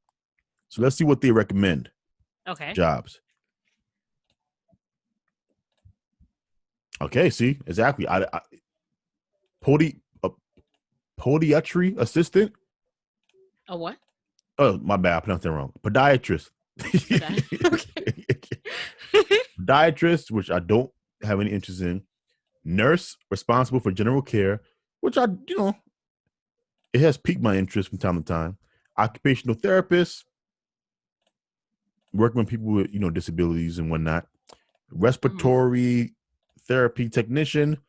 So let's see what they recommend. Okay. Jobs. Okay, see, exactly. Podiatry assistant. A what? Oh, my bad. I pronounced that wrong. Podiatrist. Okay. Podiatrist, which I don't have any interest in. Nurse, responsible for general care, which it has piqued my interest from time to time. Occupational therapist, working with people with, disabilities and whatnot. Respiratory therapy technician,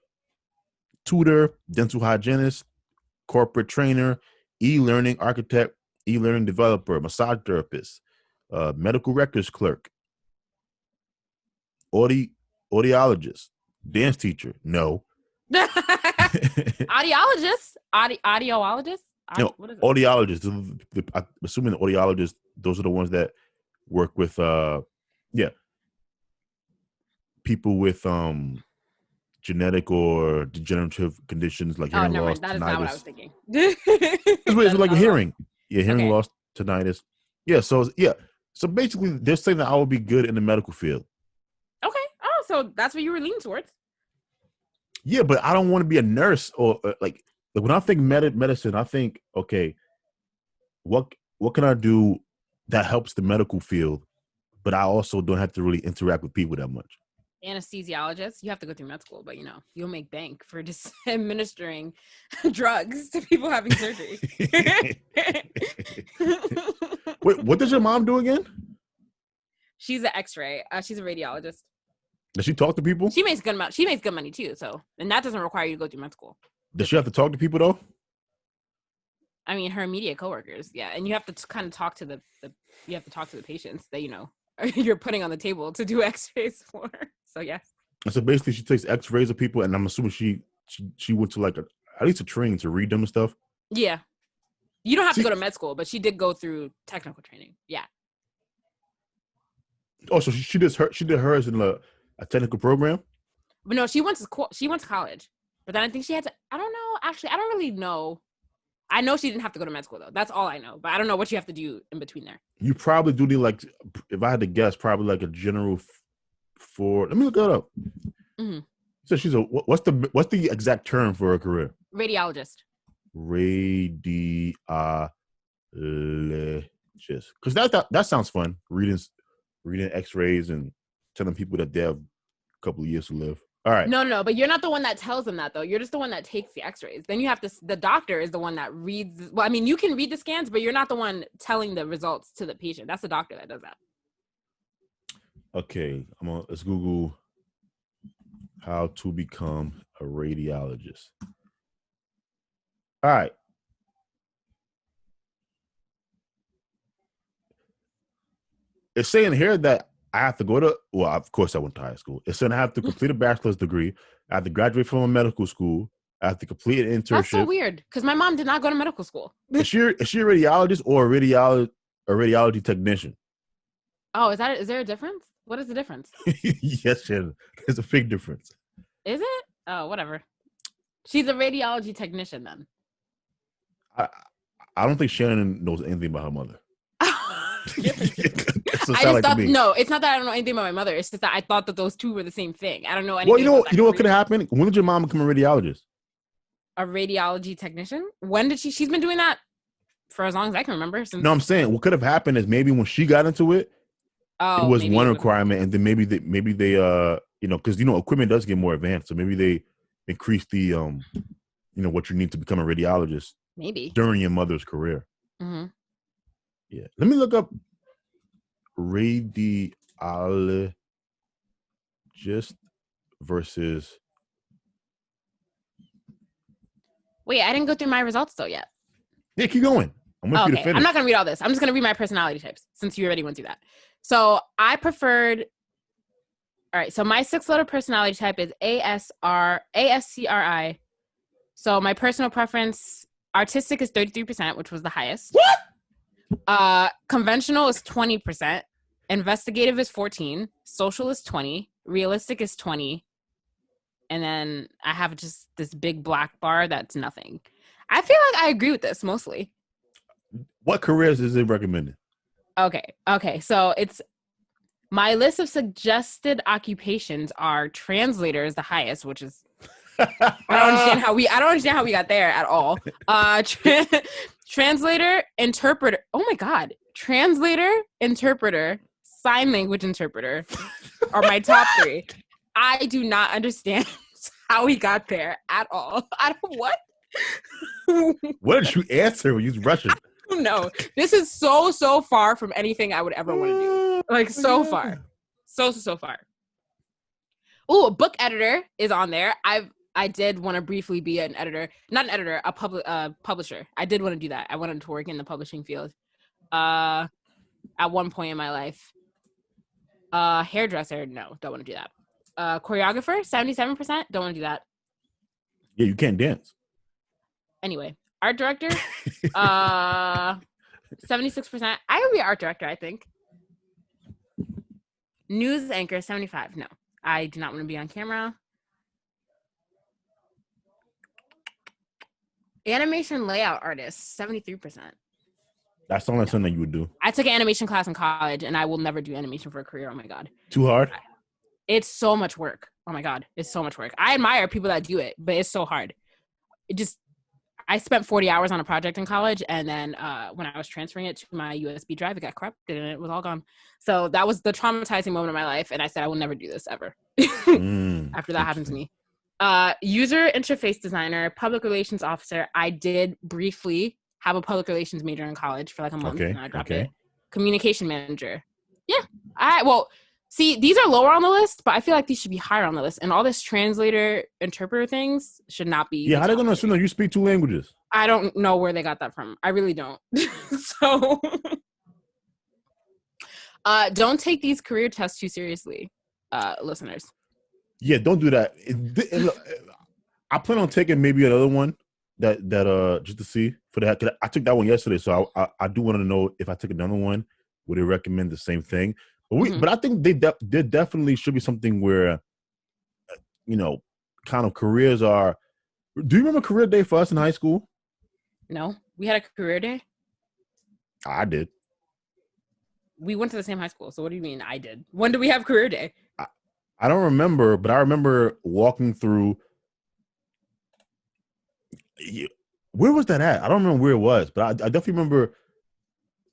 tutor, dental hygienist, corporate trainer, e-learning architect, e-learning developer, massage therapist, medical records clerk, audiologist, dance teacher. No. Audiologist? Audiologist? No, what is it? Audiologists. I'm assuming the audiologists, those are the ones that work with people with genetic or degenerative conditions like hearing loss, that tinnitus. Is not what I was thinking. It's like hearing. Yeah, hearing loss, tinnitus. Yeah, so basically they're saying that I would be good in the medical field. Okay. Oh, so that's what you were leaning towards. Yeah, but I don't want to be a nurse or like when I think medicine, I think, okay, what can I do that helps the medical field, but I also don't have to really interact with people that much. Anesthesiologist, you have to go through med school, but you'll make bank for just administering drugs to people having surgery. Wait, what does your mom do again? She's an X-ray. She's a radiologist. Does she talk to people? She makes good money. She makes good money too. So, and that doesn't require you to go through med school. Does she have to talk to people though? I mean, her immediate coworkers, yeah, and you have to kind of talk to the patients that you're putting on the table to do X-rays for. So yes. So basically, she takes X-rays of people, and I'm assuming she went to like at least a training to read them and stuff. Yeah. You don't have to See- go to med school, but she did go through technical training. Yeah. Oh, so she did hers in a technical program. But no, she went to college. But then I think she had to. I don't know. Actually, I don't really know. I know she didn't have to go to med school though. That's all I know. But I don't know what you have to do in between there. You probably do need like, if I had to guess, probably like a general for. Let me look that up. Mm-hmm. So she's what's the exact term for her career? Radiologist. Radiologist. Because that sounds fun. Reading X-rays and telling people that they have a couple of years to live. All right. No, but you're not the one that tells them that though. You're just the one that takes the X-rays. Then you have to. The doctor is the one that reads. Well, I mean, you can read the scans, but you're not the one telling the results to the patient. That's the doctor that does that. Okay, let's Google how to become a radiologist. All right. It's saying here that I have to go to, well, of course I went to high school. It's saying I have to complete a bachelor's degree. I have to graduate from a medical school. I have to complete an internship. That's so weird because my mom did not go to medical school. Is she a radiologist or a radiology technician? Oh, is there a difference? What is the difference? Yes, Shannon. There's a big difference. Is it? Oh, whatever. She's a radiology technician then. I don't think Shannon knows anything about her mother. No, it's not that I don't know anything about my mother. It's just that I thought that those two were the same thing. I don't know anything. Well, you know what could have happened? When did your mom become a radiologist? A radiology technician? When did she's been doing that for as long as I can remember. No, I'm saying what could have happened is maybe when she got into it, it was one requirement, and then maybe they because equipment does get more advanced, so maybe they increase the what you need to become a radiologist. Maybe during your mother's career. Mm-hmm. Yeah, let me look up radiologist versus. Wait, I didn't go through my results though yet. Yeah, keep going. I'm going to finish. I'm not going to read all this. I'm just going to read my personality types since you already went through that. So I preferred. All right. So my 6-letter personality type is ASCRI. So my personal preference, artistic is 33%, which was the highest. What? Conventional is 20%. Investigative is 14. Social is 20. Realistic is 20. And then I have just this big black bar that's nothing. I feel like I agree with this mostly. What careers is it recommended? Okay. So it's my list of suggested occupations are translator is the highest, which is I don't understand how we got there at all. Translator, interpreter. Oh my God. Translator, interpreter, sign language interpreter are my top 3. I do not understand how we got there at all. I don't what? What did you answer when you was Russian? No, this is so far from anything I would ever want to do. Like so far, so far. Oh, a book editor is on there. I did want to briefly be an editor, not an editor, a publisher. I did want to do that. I wanted to work in the publishing field. At one point in my life. Hairdresser, no, don't want to do that. Choreographer, 77%, don't want to do that. Yeah, you can't dance. Anyway, art director, 76%. I would be art director, I think. News anchor, 75. No, I do not want to be on camera. Animation layout artist, 73%. That's the only thing that you would do. I took an animation class in college, and I will never do animation for a career. Oh my God. Too hard? It's so much work. Oh my God. It's so much work. I admire people that do it, but it's so hard. I spent 40 hours on a project in college, and then when I was transferring it to my USB drive, it got corrupted and it was all gone. So that was the traumatizing moment of my life, and I said I will never do this ever after that happened to me. User interface designer, public relations officer. I did briefly have a public relations major in college for like a month, and I dropped it. Communication manager. Yeah. See, these are lower on the list, but I feel like these should be higher on the list. And all this translator, interpreter things should not be. Yeah, how are they going to assume that you speak 2 languages? I don't know where they got that from. I really don't. So, don't take these career tests too seriously, listeners. Yeah, don't do that. I plan on taking maybe another one that just to see. for that. 'Cause I took that one yesterday, so I do want to know if I took another one, would they recommend the same thing? But I think there definitely should be something where, kind of careers are. Do you remember career day for us in high school? No, we had a career day. I did. We went to the same high school. So what do you mean I did? When did we have career day? I don't remember, but I remember walking through. Where was that at? I don't remember where it was, but I definitely remember.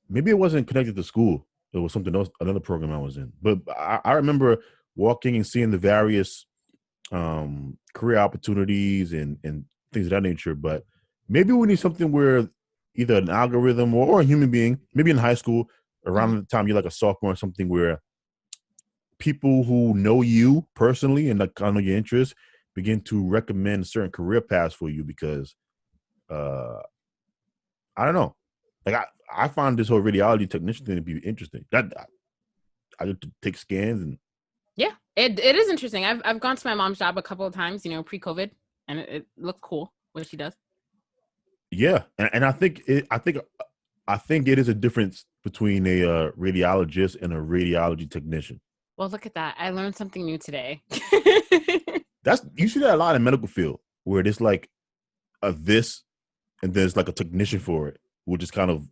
Maybe it wasn't connected to school. It was something else, another program I was in. But I remember walking and seeing the various career opportunities and things of that nature. But maybe we need something where either an algorithm or a human being, maybe in high school, around the time you're like a sophomore or something, where people who know you personally and like kind of know your interests begin to recommend certain career paths for you because I don't know. Like I find this whole radiology technician thing to be interesting. I get to take scans and yeah, it is interesting. I've gone to my mom's job a couple of times, pre-COVID, and it looked cool what she does. Yeah, and I think it is a difference between a radiologist and a radiology technician. Well, look at that! I learned something new today. You see that a lot in medical field where it's like this, and there's like a technician for it, which is kind of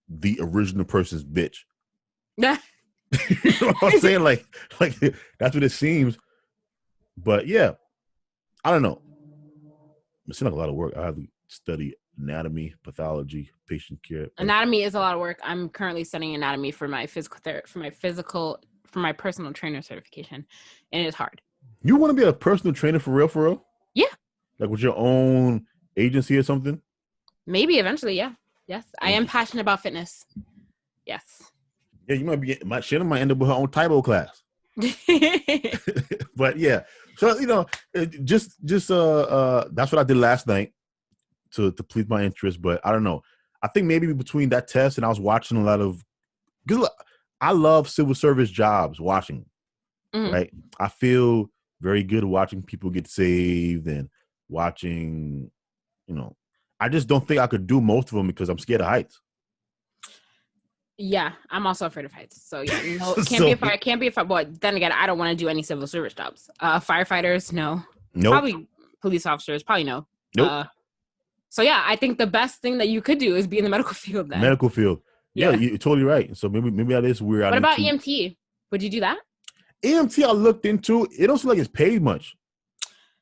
the original person's bitch. You know what I'm saying? Like that's what it seems. But yeah, I don't know. It seems like a lot of work. I have to study anatomy, pathology, patient care. Anatomy is a lot of work. I'm currently studying anatomy for my for my personal trainer certification, and it's hard. You want to be a personal trainer for real? For real? Yeah. Like with your own agency or something? Maybe eventually, yeah. Yes. I am passionate about fitness. Yes. Yeah, you might be. Shannon might end up with her own Tybo class. But yeah, so just that's what I did last night to please my interest. But I don't know. I think maybe between that test and I was watching a lot of because I love civil service jobs. Watching, right? I feel very good watching people get saved and watching. I just don't think I could do most of them because I'm scared of heights. Yeah, I'm also afraid of heights. So yeah, no, can't be a fire. But then again, I don't want to do any civil service jobs. Firefighters, no. Nope. Probably police officers, probably no. Nope. So yeah, I think the best thing that you could do is be in the medical field. Then medical field. Yeah, you're totally right. So maybe that is where. What about EMT? Would you do that? EMT, I looked into. It don't seem like it's paid much.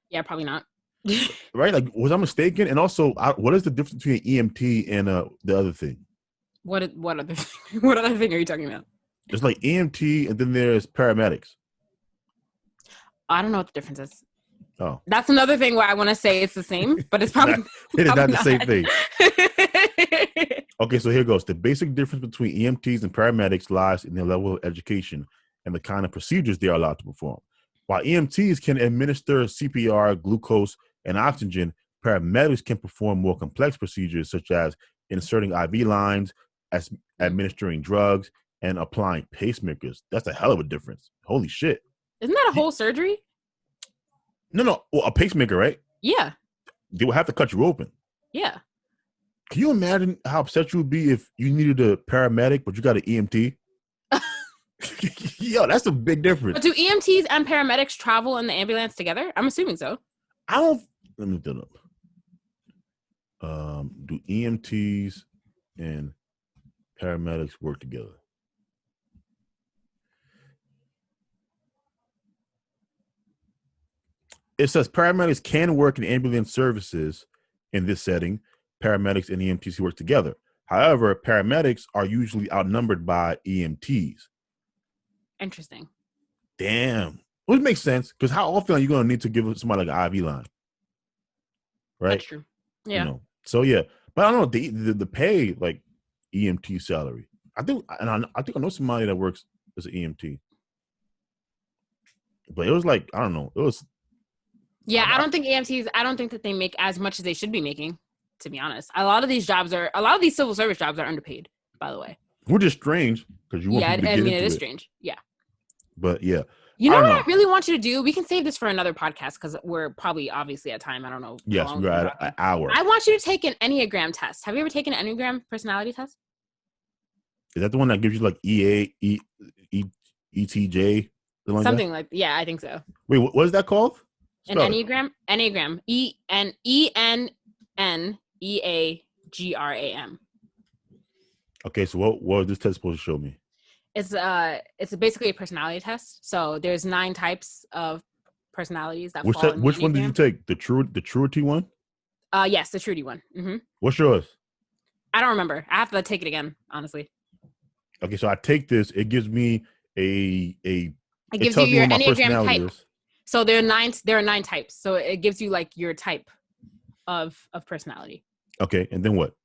Yeah, probably not. Right? Like, was I mistaken? And also, what is the difference between EMT and the other thing? What other thing are you talking about? There's like EMT, and then there's paramedics. I don't know what the difference is. Oh, that's another thing where I want to say it's the same, but it's probably it is not the same thing. Okay, so here goes. The basic difference between EMTs and paramedics lies in their level of education and the kind of procedures they are allowed to perform. While EMTs can administer CPR, glucose, and oxygen, paramedics can perform more complex procedures such as inserting IV lines, administering drugs, and applying pacemakers. That's a hell of a difference. Holy shit. Isn't that a whole surgery? No. Well, a pacemaker, right? Yeah. They would have to cut you open. Yeah. Can you imagine how upset you would be if you needed a paramedic, but you got an EMT? Yo, that's a big difference. But do EMTs and paramedics travel in the ambulance together? I'm assuming so. Let me look that up. Do EMTs and paramedics work together? It says paramedics can work in ambulance services in this setting. Paramedics and EMTs work together. However, paramedics are usually outnumbered by EMTs. Interesting. Damn. Which makes sense, because how often are you going to need to give somebody like an IV line? Right? That's true. Yeah. So, yeah. But I don't know, the pay, like, EMT salary. I think I know somebody that works as an EMT. But it was like, I don't know. It was. Yeah, I don't think EMTs, I don't think that they make as much as they should be making, to be honest. A lot of these civil service jobs are underpaid, by the way. Which is strange, because you want people to get into it is strange. Yeah. But yeah. You know I what don't I really want you to do? We can save this for another podcast because we're probably obviously at time. I don't know. Yes, we're at an hour. I want you to take an Enneagram test. Have you ever taken an Enneagram personality test? Is that the one that gives you like ETJ? Something like yeah, I think so. Wait, what is that called? Spell an Enneagram? Enneagram. ENNEAGRAM. Okay, so what was this test supposed to show me? It's basically a personality test. So there's 9 types of personalities that which one did you take? The Truity one? Yes, the Truity one. Mm-hmm. What's yours? I don't remember. I have to take it again, honestly. Okay, so I take this. It gives me it gives you your Enneagram type. Is. So there are 9 types. So it gives you like your type of personality. Okay, and then what?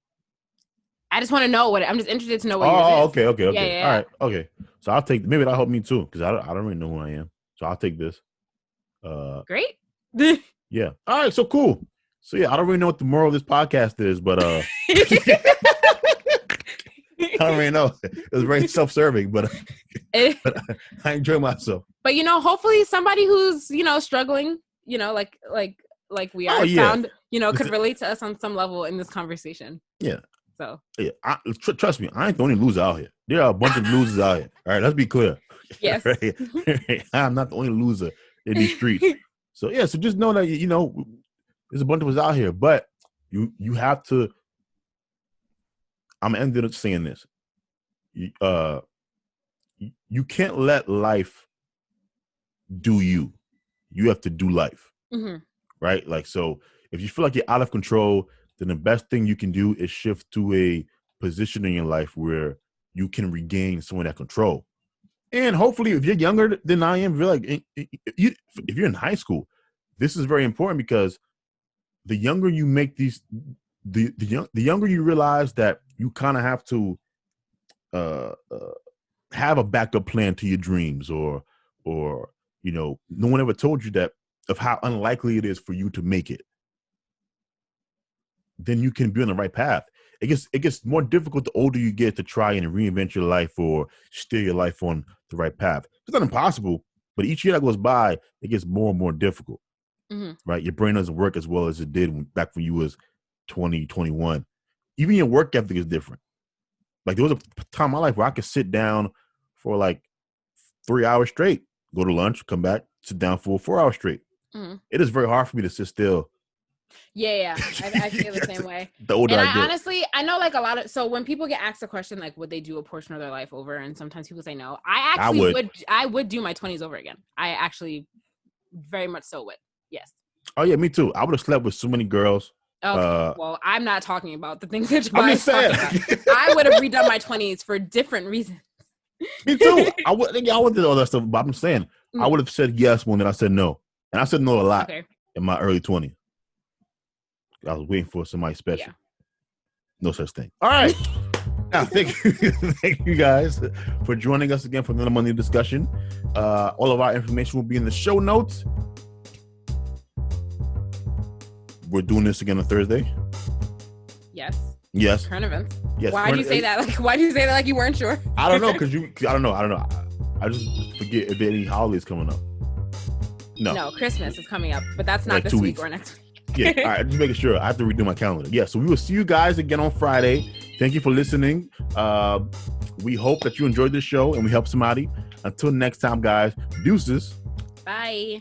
I just want to know I'm just interested to know what yours is. Okay. Yeah. All right, okay. So I'll take, maybe that'll help me too, because I don't really know who I am. So I'll take this. Great. Yeah. All right, so cool. So yeah, I don't really know what the moral of this podcast is, but I don't really know. It was very self-serving, but I enjoy myself. But hopefully somebody who's struggling, like we are found, could relate to us on some level in this conversation. Yeah. So yeah, trust me, I ain't the only loser out here. There are a bunch of losers out here. All right, let's be clear. Yes. Right? I'm not the only loser in these streets. So yeah, so just know that there's a bunch of us out here, but you have to. I'm ending up saying this. You can't let life do you. You have to do life. Mm-hmm. Right? Like, so if you feel like you're out of control, then the best thing you can do is shift to a position in your life where you can regain some of that control. And hopefully, if you're younger than I am, if you're in high school, this is very important, because the younger you make these, the younger you realize that you kind of have to have a backup plan to your dreams, or no one ever told you that of how unlikely it is for you to make it. Then you can be on the right path. It gets more difficult the older you get to try and reinvent your life or steer your life on the right path. It's not impossible, but each year that goes by, it gets more and more difficult. Mm-hmm. Right? Your brain doesn't work as well as it did back when you was 20, 21. Even your work ethic is different. Like, there was a time in my life where I could sit down for like 3 hours straight, go to lunch, come back, sit down for 4 hours straight. Mm-hmm. It is very hard for me to sit still. Yeah. I feel the same way. The older I get. Honestly, I know like a lot of, so when people get asked a question, like, would they do a portion of their life over? And sometimes people say no. I would do my 20s over again. I actually very much so would. Yes. Oh yeah, me too. I would have slept with so many girls. Okay. Well, I'm not talking about the things that Jabia is talking about. I would have redone my 20s for different reasons. Me too. I would do all that stuff, but I'm saying I would have said yes when I said no. And I said no a lot in my early 20s. I was waiting for somebody special. Yeah. No such thing. All right. Now, thank you guys for joining us again for another Monday discussion. All of our information will be in the show notes. We're doing this again on Thursday. Yes. Current events. Yes. Why do you say that? Why do you say that like you weren't sure? I don't know, I don't know. I just forget if there are any holidays coming up. No, Christmas is coming up, but that's not like this week or next week. Yeah, all right, just making sure. I have to redo my calendar. Yeah, so we will see you guys again on Friday. Thank you for listening. We hope that you enjoyed this show and we helped somebody. Until next time, guys, deuces. Bye.